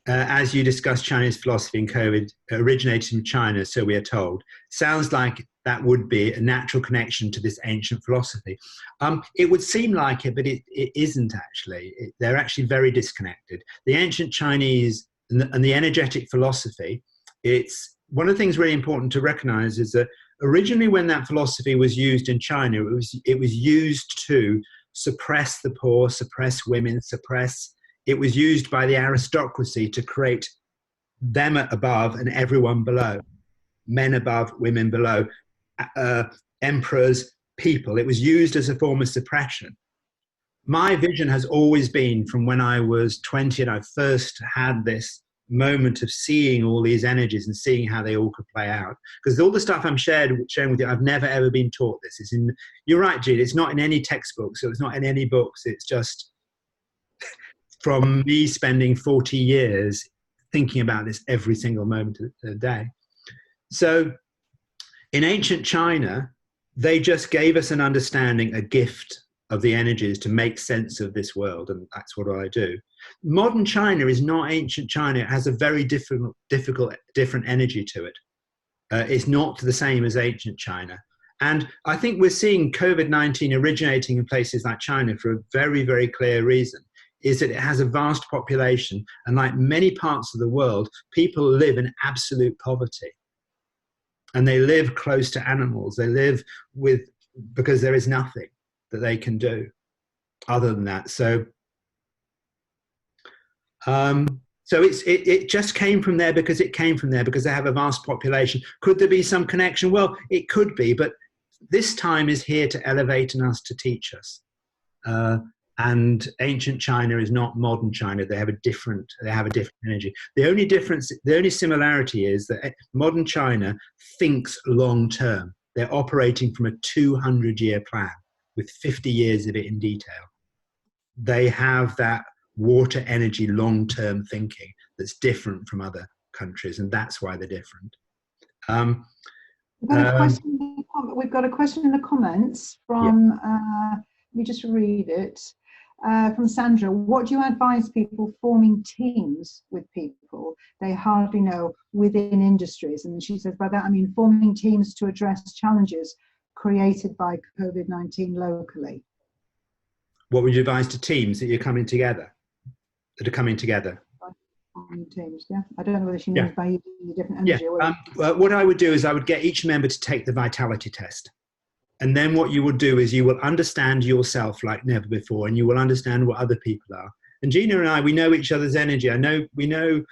as you discussed Chinese philosophy and COVID originated from China, so we are told, sounds like that would be a natural connection to this ancient philosophy. It would seem like it, but it isn't actually. They're actually very disconnected. The ancient Chinese and the energetic philosophy, it's one of the things really important to recognize is that originally when that philosophy was used in China, it was used to suppress the poor, suppress women, it was used by the aristocracy to create them above and everyone below, men above, women below, emperors, people. It was used as a form of suppression. My vision has always been from when I was 20 and I first had this moment of seeing all these energies and seeing how they all could play out. Because all the stuff I'm sharing with you, I've never ever been taught this. You're right, Gene, it's not in any textbook, so it's not in any books. It's just from me spending 40 years thinking about this every single moment of the day. So in ancient China, they just gave us an understanding, a gift of the energies to make sense of this world, and that's what I do. Modern China is not ancient China. It has a very different energy to it. It's not the same as ancient China. And I think we're seeing COVID-19 originating in places like China for a very, very clear reason, is that it has a vast population, and like many parts of the world, people live in absolute poverty. And they live close to animals. They live because there is nothing that they can do other than that. So it just came from there because it came from there because they have a vast population. Could there be some connection? Well, it could be, but this time is here to elevate and us to teach us. And ancient China is not modern China. They have a different energy. The only similarity is that modern China thinks long term. They're operating from a 200-year plan with 50 years of it in detail. They have that water energy long-term thinking that's different from other countries, and that's why they're different. We've got a question in the comments from, let me just read it. From Sandra, what do you advise people forming teams with people they hardly know within industries? And she says, by that I mean forming teams to address challenges created by COVID-19 locally. What would you advise to teams that are coming together? Teams, yeah. I don't know whether she means by using the different energy. What I would do is I would get each member to take the vitality test. And then what you will do is you will understand yourself like never before, and you will understand what other people are. And Gina and I, we know each other's energy. We know.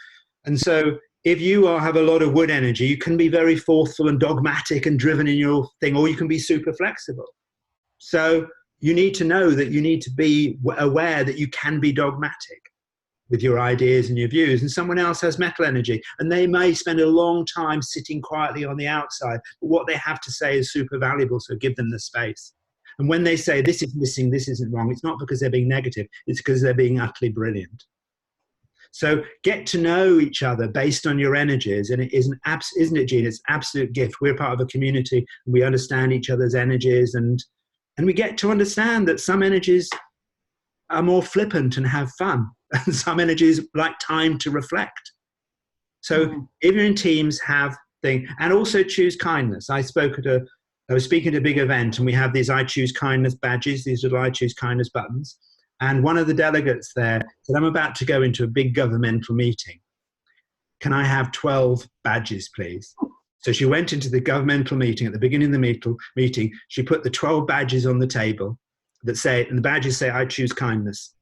And so if you have a lot of wood energy, you can be very forceful and dogmatic and driven in your thing, or you can be super flexible. So you need to know that you need to be aware that you can be dogmatic. with your ideas and your views, and someone else has metal energy, and they may spend a long time sitting quietly on the outside, but what they have to say is super valuable, so give them the space. And when they say this is missing, this isn't wrong, it's not because they're being negative, it's because they're being utterly brilliant. So get to know each other based on your energies, and it is isn't it, Gene? It's an absolute gift. We're part of a community, and we understand each other's energies, and we get to understand that some energies are more flippant and have fun, and some energies like time to reflect. So if you're in teams, have thing, and also choose kindness. I was speaking at a big event, and we have these I choose kindness badges, these little I choose kindness buttons. And one of the delegates there said, I'm about to go into a big governmental meeting. Can I have 12 badges, please? So she went into the governmental meeting. At the beginning of the meeting, she put the 12 badges on the table that say, and the badges say, I choose kindness.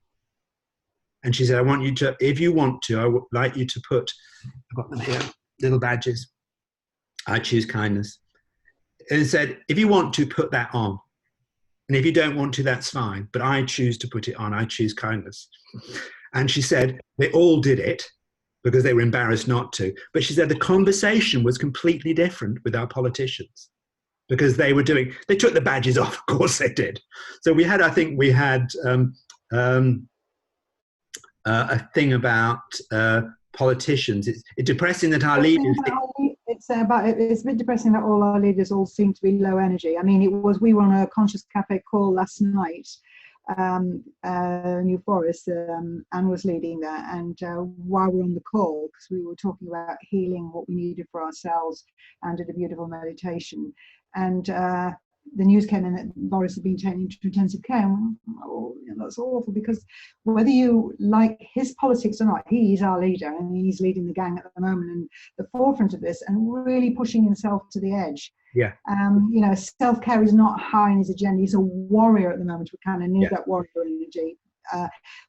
And she said, I want you to, if you want to, I would like you to put, I've got them here, little badges, I choose kindness. And it said, if you want to, put that on. And if you don't want to, that's fine. But I choose to put it on. I choose kindness. And she said they all did it because they were embarrassed not to. But she said the conversation was completely different with our politicians because they took the badges off. Of course they did. So we had a thing about politicians. It's depressing that our leaders... It's a bit depressing that all our leaders all seem to be low energy. I mean, we were on a Conscious Cafe call last night, New Forest, Anne was leading that, and while we were on the call, because we were talking about healing, what we needed for ourselves, and did a beautiful meditation, and the news came in that Boris had been taken into intensive care. And, that's awful, because whether you like his politics or not, he's our leader, and he's leading the gang at the moment and the forefront of this, and really pushing himself to the edge. Yeah. Self-care is not high in his agenda. He's a warrior at the moment. We kind of need that warrior energy.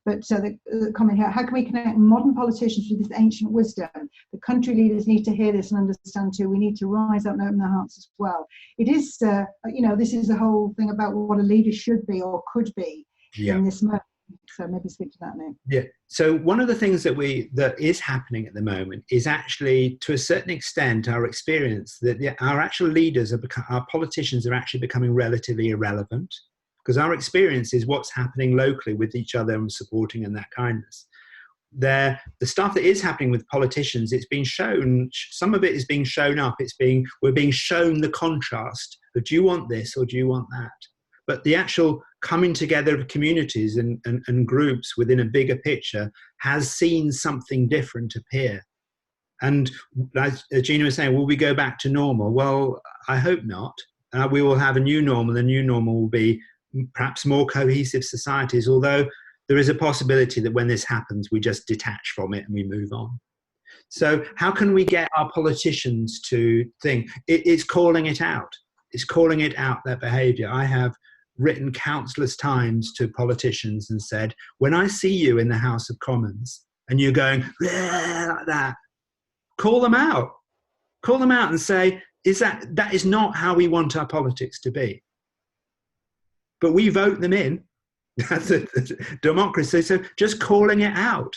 But the comment here, how can we connect modern politicians with this ancient wisdom? The country leaders need to hear this and understand too. We need to rise up and open their hearts as well. It is, this is the whole thing about what a leader should be or could be in this moment. So maybe speak to that now. Yeah. So one of the things that is happening at the moment is actually, to a certain extent, our experience that our actual leaders our politicians are actually becoming relatively irrelevant. Because our experience is what's happening locally with each other and supporting and that kindness. The stuff that is happening with politicians, it's been shown, some of it is being shown up, we're being shown the contrast of do you want this or do you want that? But the actual coming together of communities and groups within a bigger picture has seen something different appear. And as Gina was saying, will we go back to normal? Well, I hope not. We will have a new normal. The new normal will be perhaps more cohesive societies, although there is a possibility that when this happens, we just detach from it and we move on. So how can we get our politicians to think? It's calling it out. It's calling it out, their behavior. I have written countless times to politicians and said, when I see you in the House of Commons and you're going like that, call them out. Call them out and say, that is not how we want our politics to be. But we vote them in. That's a democracy. So just calling it out.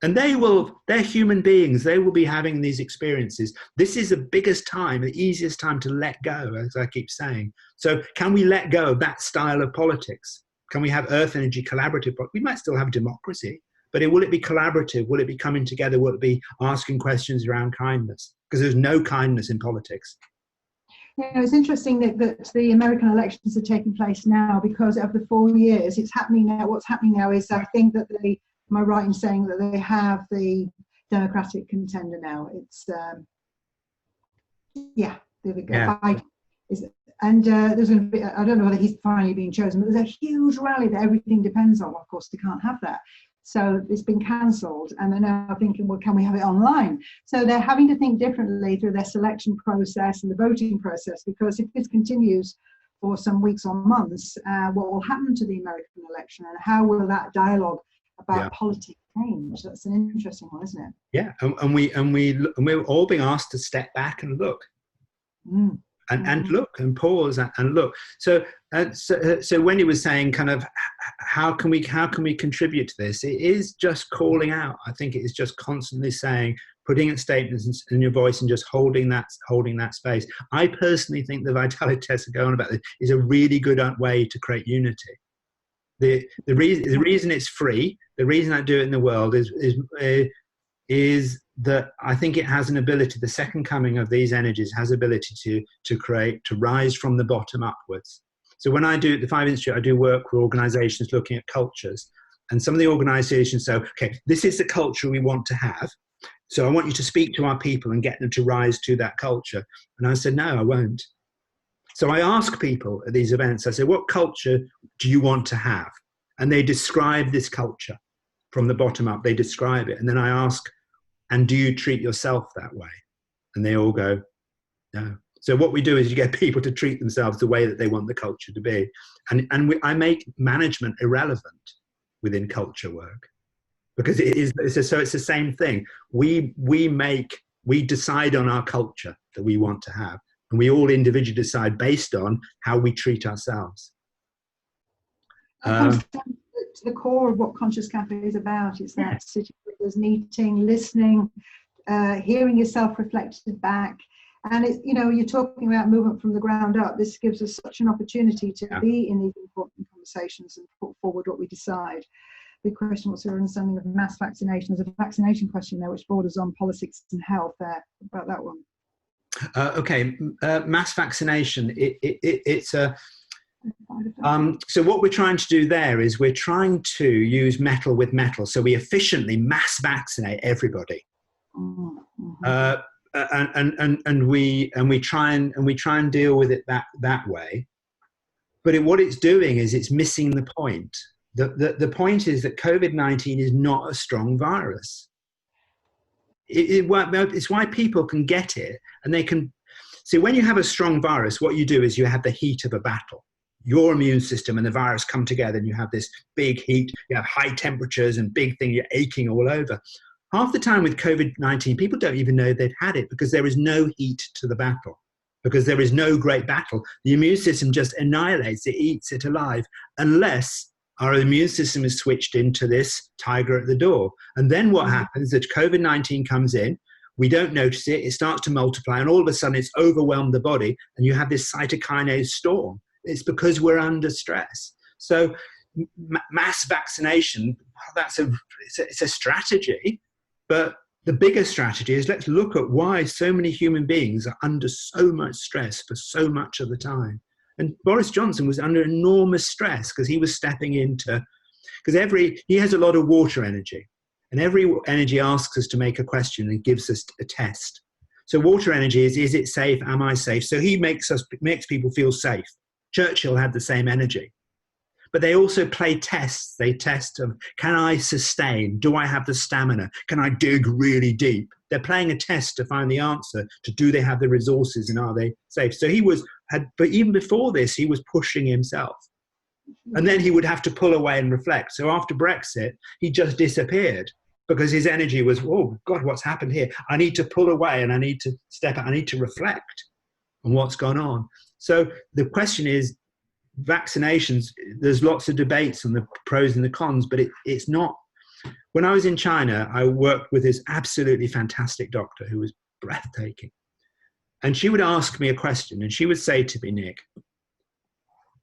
And they're human beings. They will be having these experiences. This is the biggest time, the easiest time to let go, as I keep saying. So can we let go of that style of politics? Can we have earth energy collaborative? We might still have democracy, but will it be collaborative? Will it be coming together? Will it be asking questions around kindness? Because there's no kindness in politics. It's interesting that the American elections are taking place now because of the 4 years. It's happening now. What's happening now is I think that am I right in saying that they have the Democratic contender now? It's there we go. Yeah. And there's going to be, I don't know whether he's finally being chosen, but there's a huge rally that everything depends on. Of course, they can't have that. So it's been cancelled, and they're now thinking, well, can we have it online? So they're having to think differently through their selection process and the voting process, because if this continues for some weeks or months, what will happen to the American election, and how will that dialogue about politics change? That's an interesting one, isn't it? Yeah, and we're all being asked to step back and look. and look and pause and look. So Wendy was saying kind of how can we contribute to this? It is just calling out. I think it is just constantly saying, putting in statements in your voice and just holding that space. I personally think the vitality tests are going about this is a really good way to create unity. The reason it's free, the reason I do it in the world is that I think it has an ability, the second coming of these energies has ability to rise from the bottom upwards. So when I do at the Five Institute, I do work with organizations looking at cultures. And some of the organizations say, okay, this is the culture we want to have. So I want you to speak to our people and get them to rise to that culture. And I said, no, I won't. So I ask people at these events, I say, what culture do you want to have? And they describe this culture from the bottom up. They describe it. And then I ask, and do you treat yourself that way? And they all go, no. So what we do is you get people to treat themselves the way that they want the culture to be. I make management irrelevant within culture work. Because it's the same thing. We decide on our culture that we want to have, and we all individually decide based on how we treat ourselves. To the core of what Conscious Cafe is about. It's that sitting with us, meeting, listening, hearing yourself reflected back, and you're talking about movement from the ground up. This gives us such an opportunity to be in these important conversations and put forward what we decide. Big question, what's your understanding of mass vaccination? There's a vaccination question there which borders on politics and health there, about that one. Mass vaccination, it's a... so what we're trying to do there is we're trying to use metal with metal. So we efficiently mass vaccinate everybody. And we try and deal with it that way. But what it's doing is it's missing the point. The point is that COVID-19 is not a strong virus. It's why people can get it, and they can see when you have a strong virus, what you do is you have the heat of a battle. Your immune system and the virus come together and you have this big heat, you have high temperatures and big thing, you're aching all over. Half the time with COVID-19, people don't even know they've had it because there is no heat to the battle. Because there is no great battle. The immune system just annihilates it, eats it alive, unless our immune system is switched into this tiger at the door. And then what happens is that COVID-19 comes in, we don't notice it, it starts to multiply, and all of a sudden it's overwhelmed the body, and you have this cytokinase storm. It's because we're under stress. So mass vaccination, it's a strategy, but the bigger strategy is let's look at why so many human beings are under so much stress for so much of the time. And Boris Johnson was under enormous stress because he was stepping into, because he has a lot of water energy, and every energy asks us to make a question and gives us a test. So water energy is it safe? Am I safe? So he makes people feel safe. Churchill had the same energy. But they also play tests. They test of, can I sustain? Do I have the stamina? Can I dig really deep? They're playing a test to find the answer to, do they have the resources and are they safe? So but even before this, he was pushing himself. And then he would have to pull away and reflect. So after Brexit, he just disappeared because his energy was, oh God, what's happened here? I need to pull away and I need to step out. I need to reflect on what's gone on. So the question is, vaccinations, there's lots of debates on the pros and the cons, but it's not. When I was in China, I worked with this absolutely fantastic doctor who was breathtaking. And she would ask me a question and she would say to me, Nick,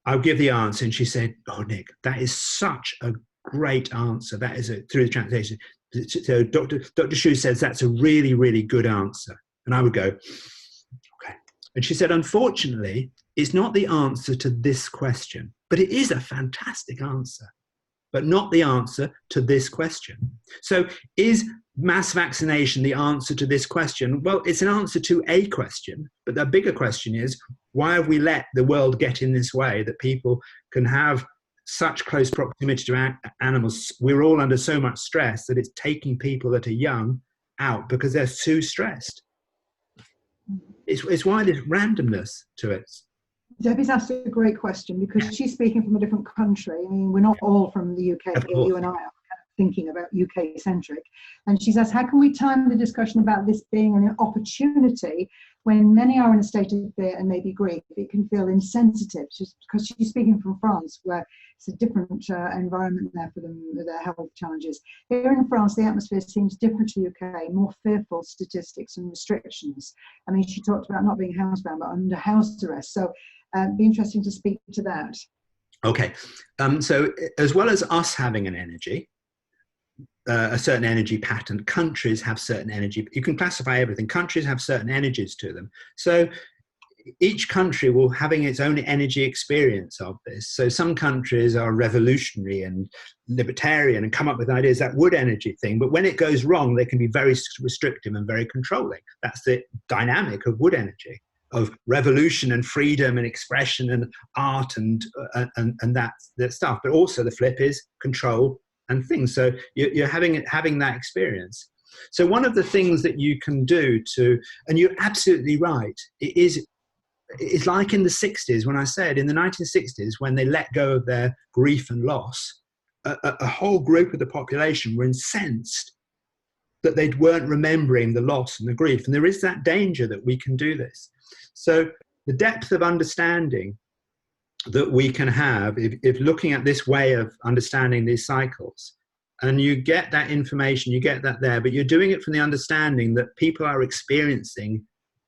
I'll give the answer. And she said, oh, Nick, that is such a great answer. That is through the translation. So Dr. Shu says that's a really, really good answer. And I would go, okay. And she said, unfortunately, it's not the answer to this question, but it is a fantastic answer, but not the answer to this question. So is mass vaccination the answer to this question? Well, it's an answer to a question, but the bigger question is, why have we let the world get in this way that people can have such close proximity to animals? We're all under so much stress that it's taking people that are young out because they're too stressed. It's why there's randomness to it. Debbie's asked a great question because she's speaking from a different country. I mean, we're not all from the UK. You and I are kind of thinking about UK-centric. And she's asked, how can we time the discussion about this being an opportunity when many are in a state of fear and maybe grief, it can feel insensitive, just because she's speaking from France, where it's a different environment there for them with their health challenges. Here in France, the atmosphere seems different to UK, more fearful statistics and restrictions. I mean, she talked about not being housebound, but under house arrest. So it'd be interesting to speak to that. Okay. So as well as us having an energy, a certain energy pattern, countries have certain energy. You can classify everything. Countries have certain energies to them. So each country will having its own energy experience of this. So some countries are revolutionary and libertarian and come up with ideas, that wood energy thing. But when it goes wrong, they can be very restrictive and very controlling. That's the dynamic of wood energy, of revolution and freedom and expression and art and that stuff. But also the flip is control and things. So you're having that experience. So one of the things that you can do to, and you're absolutely right, it's like in the 60s, when I said in the 1960s, when they let go of their grief and loss, a whole group of the population were incensed that they weren't remembering the loss and the grief. And there is that danger that we can do this. So the depth of understanding that we can have, if looking at this way of understanding these cycles, and you get that information, you get that there, but you're doing it from the understanding that people are experiencing.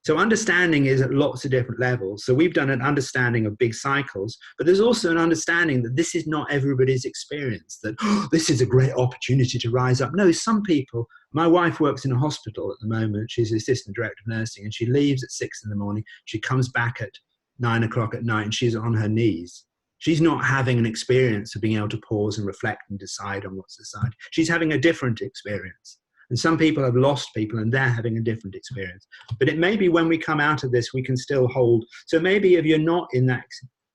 So understanding is at lots of different levels. So we've done an understanding of big cycles, but there's also an understanding that this is not everybody's experience, that this is a great opportunity to rise up. No, some people, my wife works in a hospital at the moment. She's the assistant director of nursing, and she leaves at 6 in the morning. She comes back at 9 o'clock at night and she's on her knees. She's not having an experience of being able to pause and reflect and decide on what's decided. She's having a different experience. And some people have lost people and they're having a different experience. But it may be when we come out of this, we can still hold. So maybe if you're not in that,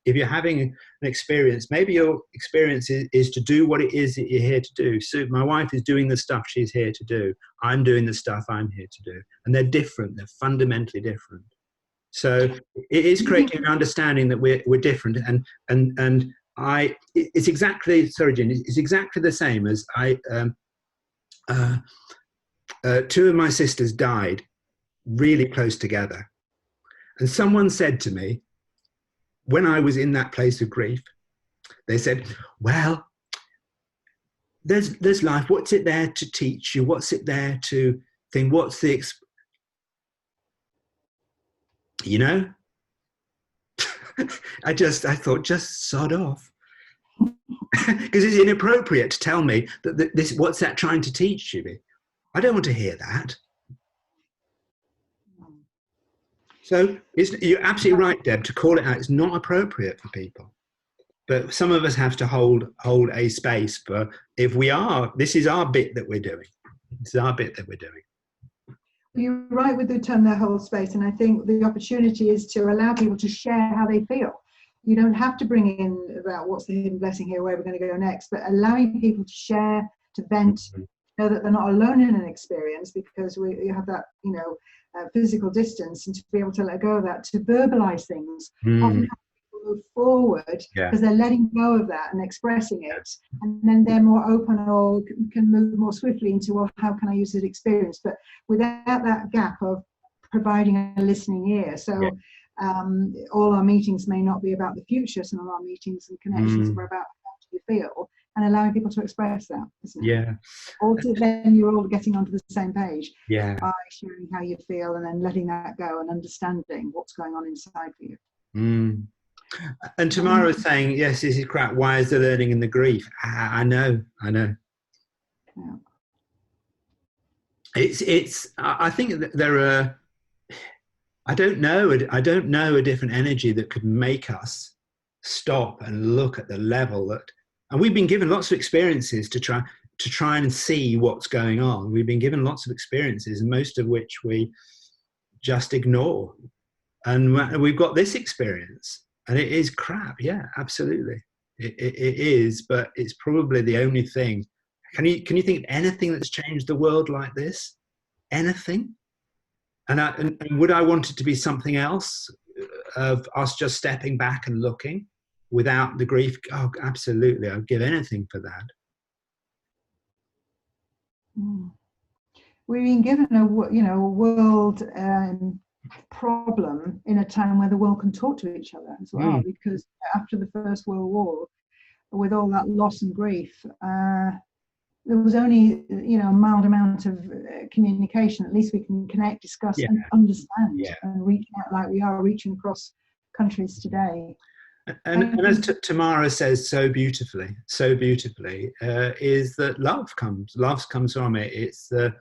if you're having an experience, maybe your experience is to do what it is that you're here to do. So my wife is doing the stuff she's here to do. I'm doing the stuff I'm here to do. And they're different. They're fundamentally different. So it is creating an understanding that we're different, and it's exactly, sorry Jen, it's exactly the same as two of my sisters died really close together, and someone said to me when I was in that place of grief, they said, well, there's life, what's it there to teach you, what's it there to think, what's the you know, I thought, just sod off. Because it's inappropriate to tell me that this, what's that trying to teach you? I don't want to hear that. So you're absolutely right, Deb, to call it out. It's not appropriate for people. But some of us have to hold a space for, if we are, this is our bit that we're doing. This is our bit that we're doing. You're right with the term their whole space, and I think the opportunity is to allow people to share how they feel. You don't have to bring in about what's the hidden blessing here, where we're going to go next, but allowing people to share, to vent, know that they're not alone in an experience, because you have that, physical distance, and to be able to let go of that, to verbalize things. Often move forward because they're letting go of that and expressing it, and then they're more open or can move more swiftly into, well, how can I use this experience, but without that gap of providing a listening ear. So all our meetings may not be about the future. Some of our meetings and connections are about how do you feel, and allowing people to express that, isn't it? Or then you're all getting onto the same page by sharing how you feel, and then letting that go and understanding what's going on inside for you. And Tamara was saying, yes, this is crap. Why is the learning and the grief? I know. Yeah. It's. I think that there are. I don't know a different energy that could make us stop and look at the level that. And we've been given lots of experiences to try and see what's going on. We've been given lots of experiences, and most of which we just ignore. And we've got this experience. And it is crap, yeah, absolutely. It is, but it's probably the only thing. Can you think of anything that's changed the world like this? Anything? And would I want it to be something else, of us just stepping back and looking without the grief? Oh, absolutely, I'd give anything for that. We've been given a world problem in a time where the world can talk to each other as well, because after the First World War, with all that loss and grief, there was only a mild amount of communication. At least we can connect, discuss, and understand, and reach out like we are reaching across countries today. And as Tamara says so beautifully, is that love comes from it. It's the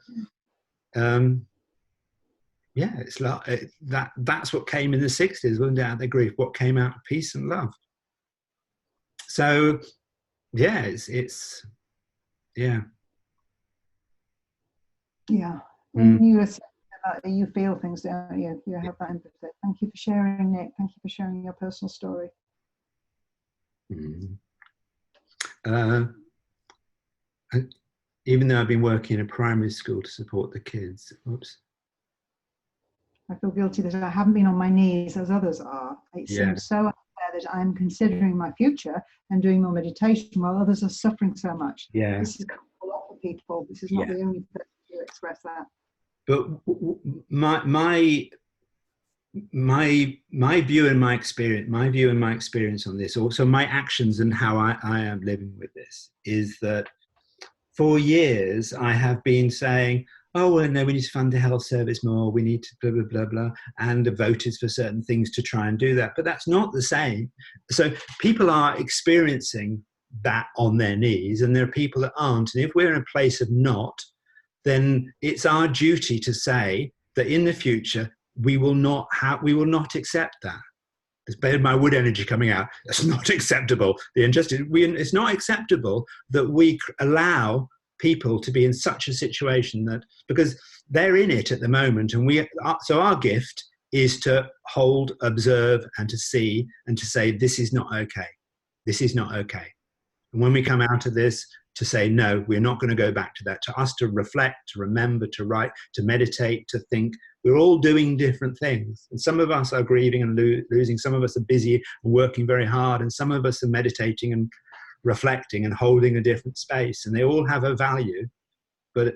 it's love. That's what came in the 60s, wasn't it? Out of the grief, what came out of peace and love. So it's When you you feel things, don't you? You have that empathy. Thank you for sharing, Nick. Thank you for sharing your personal story. Even though I've been working in a primary school to support the kids, I feel guilty that I haven't been on my knees as others are. It seems so unfair that I'm considering my future and doing more meditation while others are suffering so much. This is a lot for people. This is not the only person who express that. But my view and my experience on this, also my actions and how I am living with this, is that for years I have been saying, oh, well, no, we need to fund the health service more, we need to blah, blah, blah, blah, and have voted for certain things to try and do that. But that's not the same. So people are experiencing that on their knees, and there are people that aren't. And if we're in a place of not, then it's our duty to say that in the future, we will not accept that. There's my wood energy coming out. That's not acceptable. It's not acceptable that we allow people to be in such a situation that, because they're in it at the moment, and so our gift is to hold, observe, and to see, and to say, this is not okay. This is not okay. And when we come out of this, to say, no, we're not going to go back to that. To us to reflect, to remember, to write, to meditate, to think. We're all doing different things. And some of us are grieving and losing. Some of us are busy and working very hard. And some of us are meditating and reflecting and holding a different space. And they all have a value. And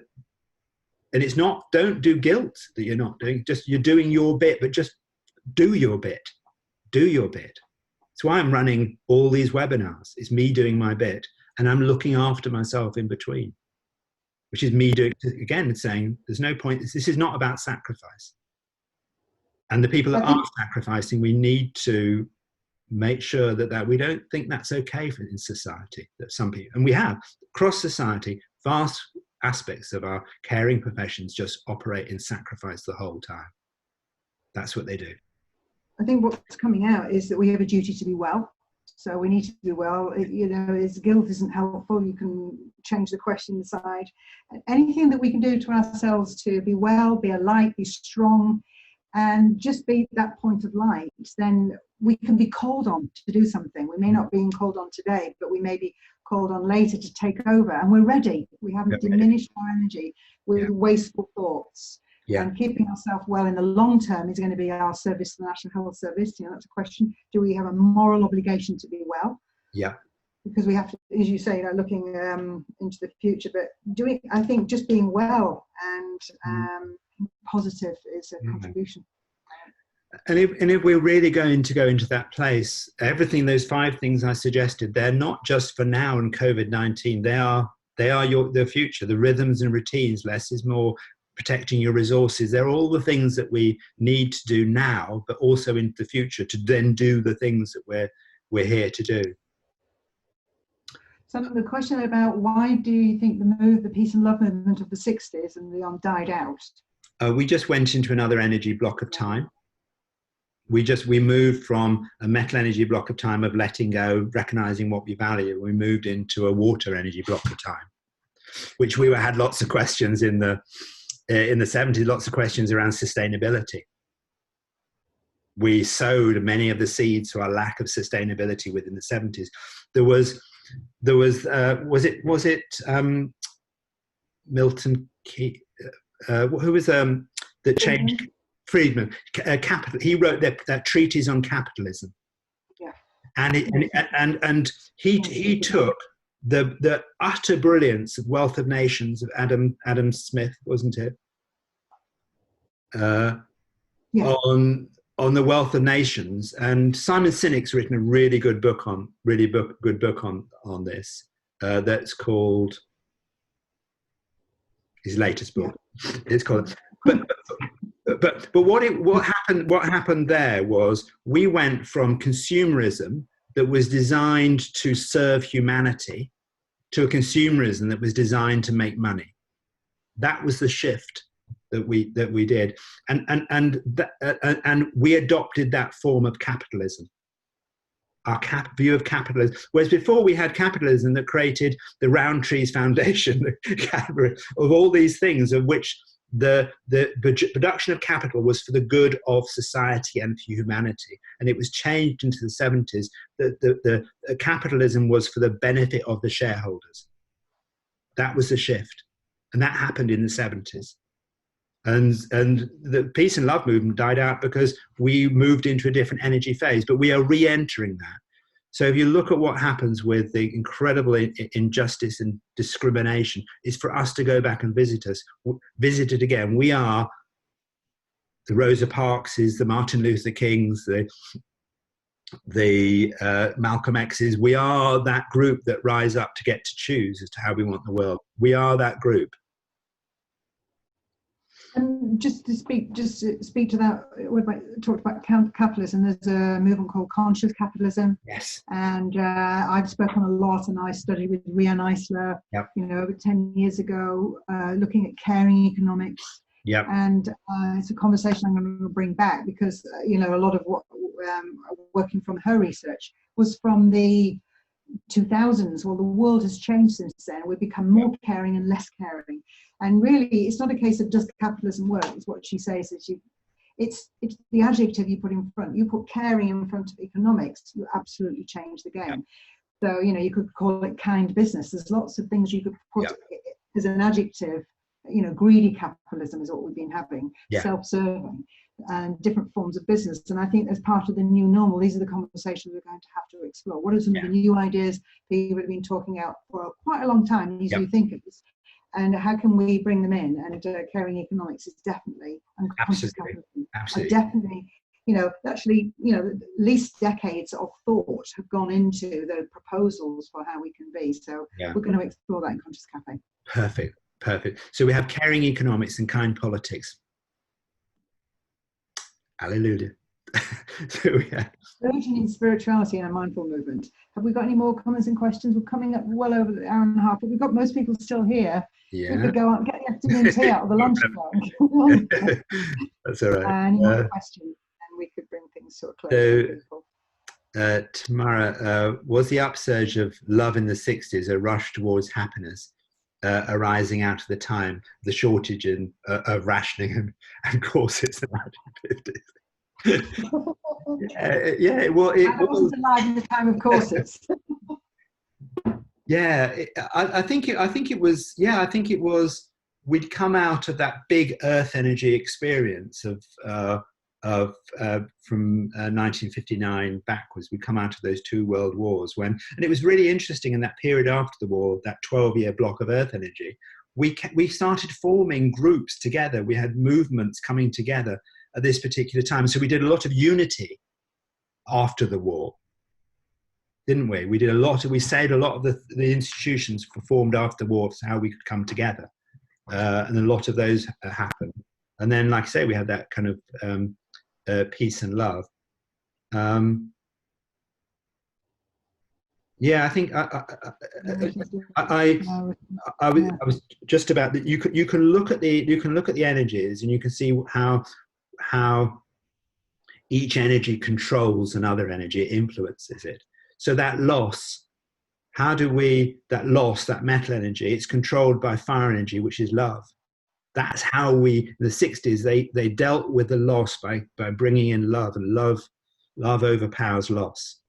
it's not, don't do guilt that you're not doing. Just, you're doing your bit, but just do your bit. Do your bit. That's why I'm running all these webinars. It's me doing my bit. And I'm looking after myself in between, which is me doing, again, saying there's no point. This is not about sacrifice. And the people that are sacrificing, we need to make sure that we don't think that's okay in society, that some people, and we have, across society, vast aspects of our caring professions just operate in sacrifice the whole time. That's what they do. I think what's coming out is that we have a duty to be well. So we need to be well. If guilt isn't helpful, you can change the question inside. Anything that we can do to ourselves to be well, be a light, be strong, and just be that point of light, then we can be called on to do something. We may not be called on today, but we may be called on later to take over. And we're ready. We haven't diminished our energy with wasteful thoughts. And keeping ourselves well in the long term is going to be our service to the National Health Service. That's a question. Do we have a moral obligation to be well? Because we have to, as you say, looking into the future. But I think just being well and positive is a contribution. And if we're really going to go into that place, those 5 things I suggested, they're not just for now and COVID-19. They are the future. The rhythms and routines. Less is more. Protecting your resources. They're all the things that we need to do now, but also into the future to then do the things that we're here to do. So the question about why do you think the peace and love movement of the 60s and beyond died out? We just went into another energy block of time. We moved from a metal energy block of time of letting go, recognizing what we value. We moved into a water energy block of time, which we had lots of questions in the 70s, lots of questions around sustainability. We sowed many of the seeds to our lack of sustainability within the 70s. There was Milton Keynes, who was that changed Friedman, capital. He wrote that treatise on capitalism. And he took the utter brilliance of Wealth of Nations of Adam Smith, wasn't it? Yeah. on the wealth of nations. And Simon Sinek's written a really good book on this. That's called his latest book. Yeah. It's called. But what happened there was we went from consumerism that was designed to serve humanity to a consumerism that was designed to make money. That was the shift that we did, and we adopted that form of capitalism. Our view of capitalism, whereas before we had capitalism that created the Roundtree's Foundation, of all these things, of which the production of capital was for the good of society and for humanity, and it was changed into the 70s that the capitalism was for the benefit of the shareholders. That was the shift, and that happened in the 70s. And the peace and love movement died out because we moved into a different energy phase, but we are re-entering that. So if you look at what happens with the incredible injustice and discrimination, is for us to go back and visit it again. We are the Rosa Parkses, the Martin Luther Kings, the Malcolm X's. We are that group that rise up to get to choose as to how we want the world. We are that group. And just to speak to that, what I talked about capitalism, there's a movement called conscious capitalism. Yes. And I've spoken a lot, and I studied with Rian Eisler, yep. Over 10 years ago, looking at caring economics. Yep. And it's a conversation I'm going to bring back because, a lot of what working from her research was from the 2000s. Well, the world has changed since then. We've become more caring and less caring. And really, it's not a case of does capitalism work? It's what she says is it's the adjective you put in front. You put caring in front of economics, you absolutely change the game. Yeah. So, you could call it kind business. There's lots of things you could put as an adjective. Greedy capitalism is what we've been having, self-serving, and different forms of business. And I think as part of the new normal, these are the conversations we're going to have to explore. What are some of the new ideas people have been talking out for quite a long time, these new thinkers? And how can we bring them in? And caring economics is definitely, and conscious capitalism are definitely, at least decades of thought have gone into the proposals for how we can be. So we're going to explore that in Conscious Cafe. Perfect. So we have caring economics and kind politics. Hallelujah. So we have Surgeon in spirituality and a mindful movement. Have we got any more comments and questions? We're coming up well over the hour and a half, but we've got most people still here. Yeah. We could go out and get the afternoon tea out of the lunch break. That's all right. Any more questions? And we could bring things to a close. So, Tamara, was the upsurge of love in the 60s a rush towards happiness arising out of the time, the shortage of rationing and corsets in the 1950s? It wasn't alive in the time of corsets. I think it was. We'd come out of that big Earth energy experience of from 1959 backwards. We'd come out of those two world wars and it was really interesting in that period after the war, that 12-year block of Earth energy. We started forming groups together. We had movements coming together at this particular time. So we did a lot of unity after the war, didn't we? We saved a lot of the institutions formed after the war, so how we could come together. And a lot of those happened. And then, like I say, we had that kind of peace and love. I think I was just about that. You can look at the energies, and you can see how each energy controls another energy, it influences it. So that loss, that metal energy, it's controlled by fire energy, which is love. That's how in the 60s, they dealt with the loss by bringing in love, and love overpowers loss.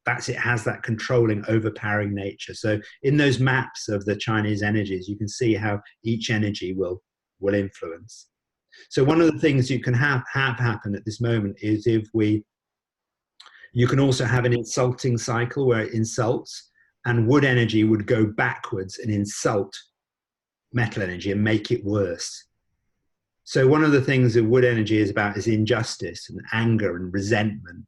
It has that controlling, overpowering nature. So in those maps of the Chinese energies, you can see how each energy will influence. So one of the things you can have happen at this moment is you can also have an insulting cycle where it insults, and wood energy would go backwards and insult metal energy and make it worse. So one of the things that wood energy is about is injustice and anger and resentment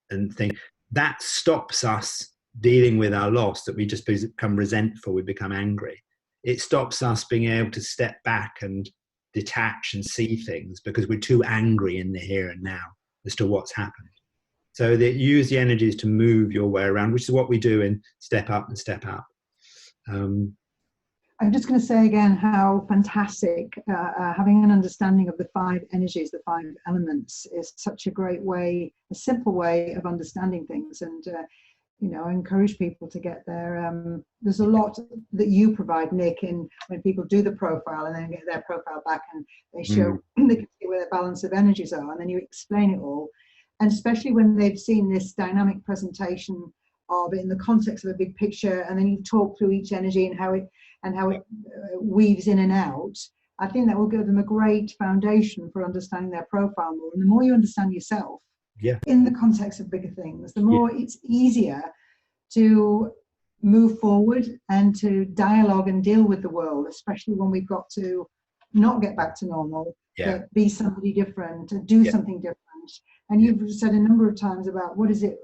and things. That stops us dealing with our loss, that we just become resentful, we become angry. It stops us being able to step back and detach and see things because we're too angry in the here and now as to what's happened. So they use the energies to move your way around, which is what we do in Step Up and Step Up. I'm just going to say again how fantastic having an understanding of the 5 energies, the 5 elements, is such a great way, a simple way of understanding things. And you know, I encourage people to get there. There's a lot that you provide, Nick, in when people do the profile and then get their profile back and they show they can see where the balance of energies are, and then you explain it all. And especially when they've seen this dynamic presentation of it in the context of a big picture, and then you talk through each energy and how it weaves in and out. I think that will give them a great foundation for understanding their profile more. And the more you understand yourself, in the context of bigger things, the more it's easier to move forward and to dialogue and deal with the world, especially when we've got to not get back to normal, but be somebody different, to do something different. And you've said a number of times about what was the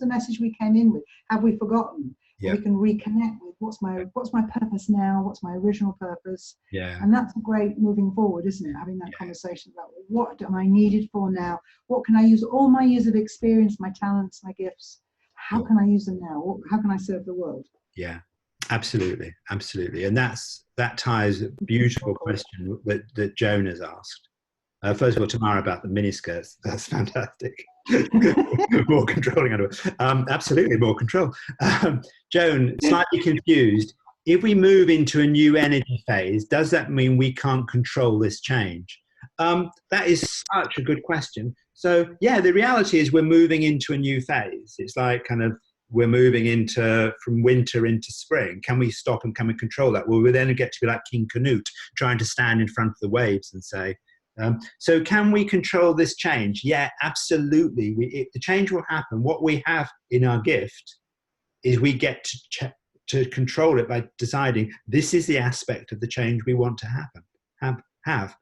message we came in with? Have we forgotten? We can reconnect with what's my purpose now? What's my original purpose? And that's great moving forward, isn't it? Having that conversation about what am I needed for now? What can I use all my years of experience, my talents, my gifts? How can I use them now? How can I serve the world? Yeah, absolutely, absolutely. And that ties a beautiful question that Joan has asked. First of all, Tamara, about the miniskirts. That's fantastic. More controlling. Absolutely, more control. Joan, slightly confused. If we move into a new energy phase, does that mean we can't control this change? That is such a good question. So, yeah, the reality is we're moving into a new phase. It's like kind of we're moving from winter into spring. Can we stop and can we control that? Well, we then get to be like King Canute, trying to stand in front of the waves and say, so can we control this change? Yeah, absolutely. The change will happen. What we have in our gift is we get to control it by deciding this is the aspect of the change we want to have.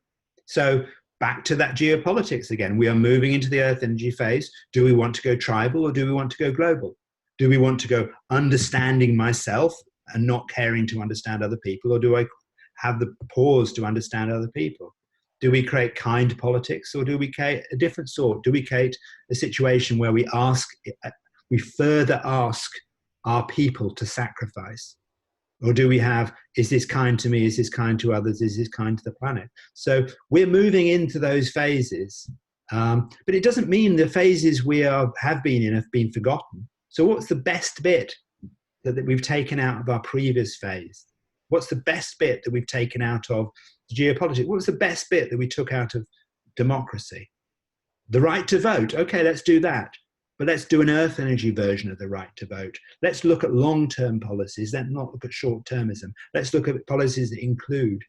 So back to that geopolitics again. We are moving into the earth energy phase. Do we want to go tribal or do we want to go global? Do we want to go understanding myself and not caring to understand other people? Or do I have the pause to understand other people? Do we create kind politics or do we create a different sort? Do we create a situation where we further ask our people to sacrifice? Or do we have, is this kind to me? Is this kind to others? Is this kind to the planet? So we're moving into those phases. But it doesn't mean the phases we have been in have been forgotten. So what's the best bit that we've taken out of our previous phase? What's the best bit that we've taken out of geopolitics? What was the best bit that we took out of democracy? The right to vote. Okay, let's do that. But let's do an earth energy version of the right to vote. Let's look at long-term policies. Let's not look at short-termism. Let's look at policies that include.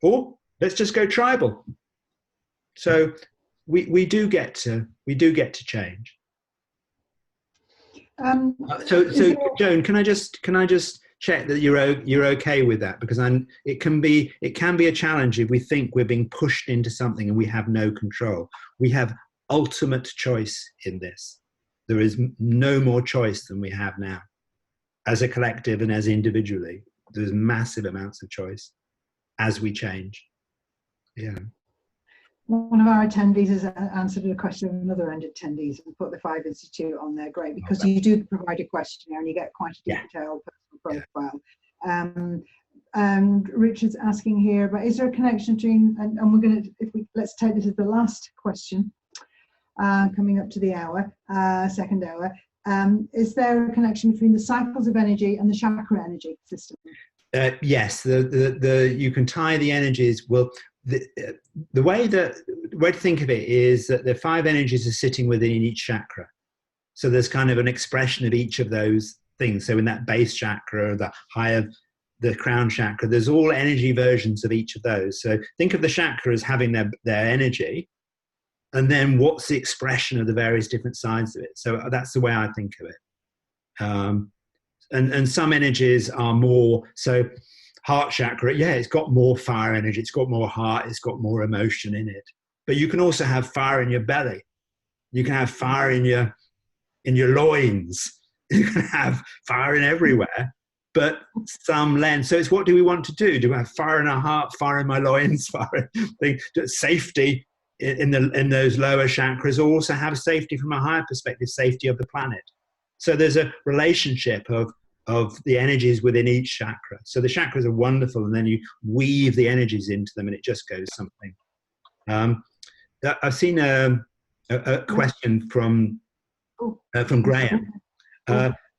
Or let's just go tribal. So we do get to change. So Joan, can I just check that you're okay with that, because it can be a challenge if we think we're being pushed into something and we have no control. We have ultimate choice in this. There is no more choice than we have now, as a collective and as individually. There's massive amounts of choice as we change. Yeah. One of our attendees has answered a question of another attendees and put the 5 Institute on there. Great, because you do provide a questionnaire and you get quite a detailed personal profile. And Richard's asking here, but is there a connection between, and we're going to, let's take this as the last question, coming up to the hour, second hour. Is there a connection between the cycles of energy and the chakra energy system? Yes, you can tie the energies. Well, the way to think of it is that the 5 energies are sitting within each chakra. So there's kind of an expression of each of those things. So in that base chakra, the crown chakra, there's all energy versions of each of those. So think of the chakra as having their energy, and then what's the expression of the various different sides of it. So that's the way I think of it. And some energies are more, so heart chakra, yeah, it's got more fire energy, it's got more heart, it's got more emotion in it. But you can also have fire in your belly. You can have fire in your loins. You can have fire in everywhere, but some lens. So it's, what do we want to do? Do we have fire in our heart, fire in my loins, fire in safety in those lower chakras, or also have safety from a higher perspective, safety of the planet? So there's a relationship of the energies within each chakra. So the chakras are wonderful, and then you weave the energies into them, and it just goes something. I've seen a question from Graham.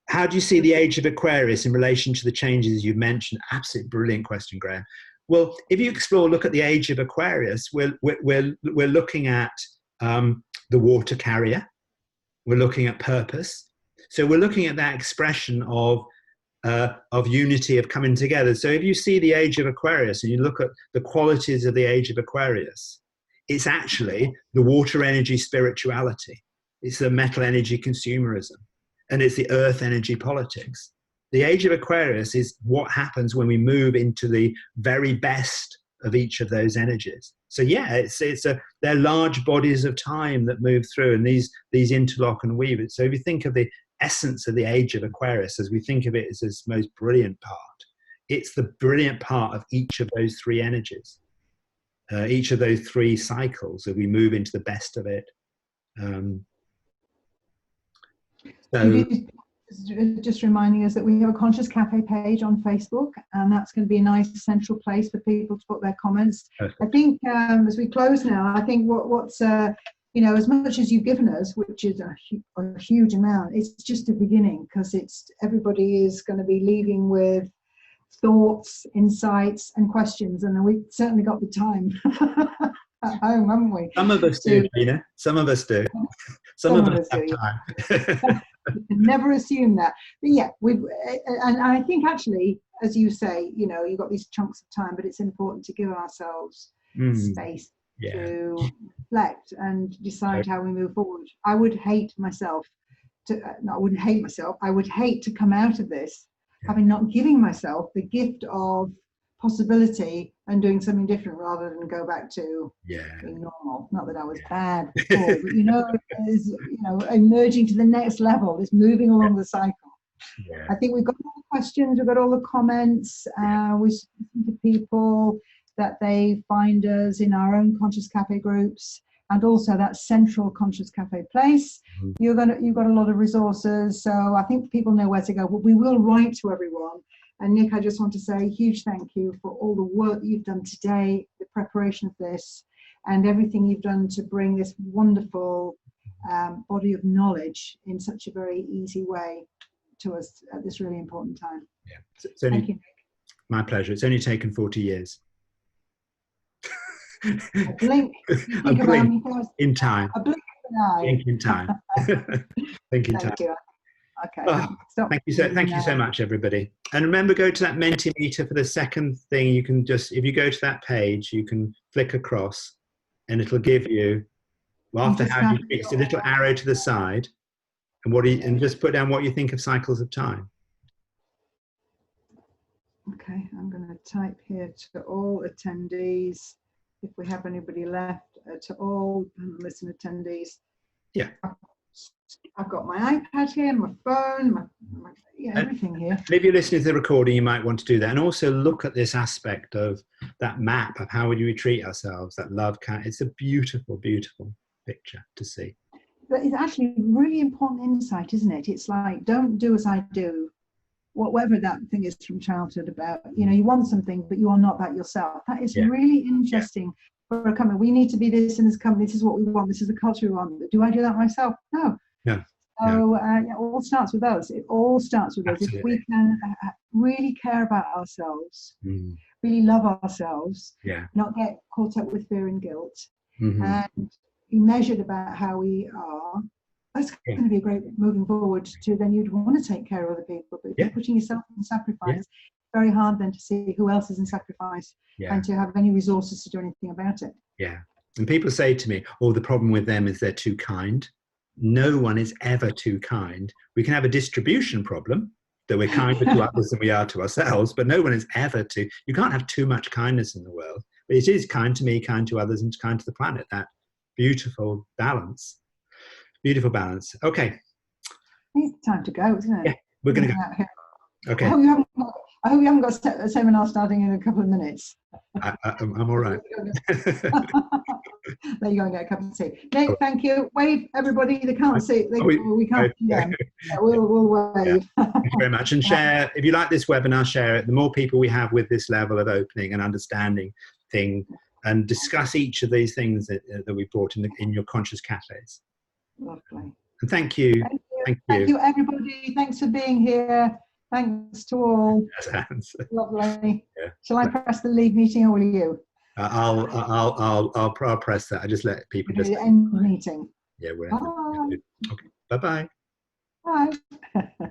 How do you see the age of Aquarius in relation to the changes you've mentioned? Absolutely brilliant question, Graham. Well, if you look at the age of Aquarius, we're looking at the water carrier. We're looking at purpose. So we're looking at that expression of unity, of coming together. So if you see the age of Aquarius and you look at the qualities of the age of Aquarius, it's actually the water energy spirituality. It's the metal energy consumerism. And it's the earth energy politics. The age of Aquarius is what happens when we move into the very best of each of those energies. So yeah, they're large bodies of time that move through, and these interlock and weave it. So if you think of the essence of the age of Aquarius, as we think of it as this most brilliant part, it's the brilliant part of each of those three energies, each of those three cycles, that we move into the best of it. So just reminding us that we have a Conscious Cafe page on Facebook, and that's going to be a nice central place for people to put their comments. Perfect. I think as we close now, I think what's as much as you've given us, which is a huge amount, it's just a beginning, because everybody is going to be leaving with thoughts, insights, and questions, and we've certainly got the time at home, haven't we? Some of us do, Gina. Some of us do. Some of us have time. Never assume that. But yeah, and I think actually, as you say, you've got these chunks of time, but it's important to give ourselves space to reflect and decide how we move forward. I would hate myself I wouldn't hate myself. I would hate to come out of this having not giving myself the gift of possibility and doing something different, rather than go back to being normal. Not that I was bad before, but emerging to the next level, is moving along the cycle. I think we've got all the questions, we've got all the comments. We're speaking to people that they find us in our own Conscious Cafe groups, and also that central Conscious Cafe place. You've got a lot of resources, so I think people know where to go. But we will write to everyone. And Nick, I just want to say a huge thank you for all the work that you've done today, the preparation of this, and everything you've done to bring this wonderful body of knowledge in such a very easy way to us at this really important time. Thank you, Nick. My pleasure. It's only taken 40 years. A blink. A blink in time. A blink of an eye. Blink in time. Think in time. Thank you. Okay. Oh, thank you so much, everybody. And remember, go to that Mentimeter for the second thing. You can just, if you go to that page, you can flick across, and it'll give you, after how you fix a little arrow to the side, and just put down what you think of cycles of time. Okay, I'm going to type here to all attendees, if we have anybody left, to all listen attendees. Yeah. I've got my iPad here, my phone, everything here. And if you're listening to the recording, you might want to do that. And also look at this aspect of that map of how would we treat ourselves, that love count. It's a beautiful, beautiful picture to see. But it's actually really important insight, isn't it? It's like, don't do as I do. Whatever that thing is from childhood about, you want something, but you are not that yourself. That is really interesting for a company. We need to be this in this company. This is what we want. This is the culture we want. But do I do that myself? No. No. So it all starts with us. It all starts with us. If we can really care about ourselves, really love ourselves, not get caught up with fear and guilt, and be measured about how we are, that's going to be a great moving forward to, then you'd want to take care of other people. But if you're putting yourself in sacrifice, it's very hard then to see who else is in sacrifice and to have any resources to do anything about it. Yeah. And people say to me, oh, the problem with them is they're too kind. No one is ever too kind. We can have a distribution problem. that we're kinder to others than we are to ourselves, but no one is ever to, you can't have too much kindness in the world. But it is kind to me, kind to others, and kind to the planet. That beautiful balance. Beautiful balance. Okay. It's time to go, isn't it? Yeah, we're going to go. Okay. I hope you haven't got a seminar starting in a couple of minutes. I'm all right. There you go and get a cup of tea. Nick, thank you. Wave, everybody. They can't see. We can't see them. Yeah, we'll wave. Yeah. Thank you very much. And share, if you like this webinar, share it. The more people we have with this level of opening and understanding thing, and discuss each of these things that we brought in your conscious cafes. Lovely. And thank you. Thank you, everybody. Thanks for being here. Thanks to all. Lovely. Yeah. Shall I press the leave meeting, or will you? I'll press that. I just let people just end meeting. Yeah, we're okay. Bye-bye. Bye.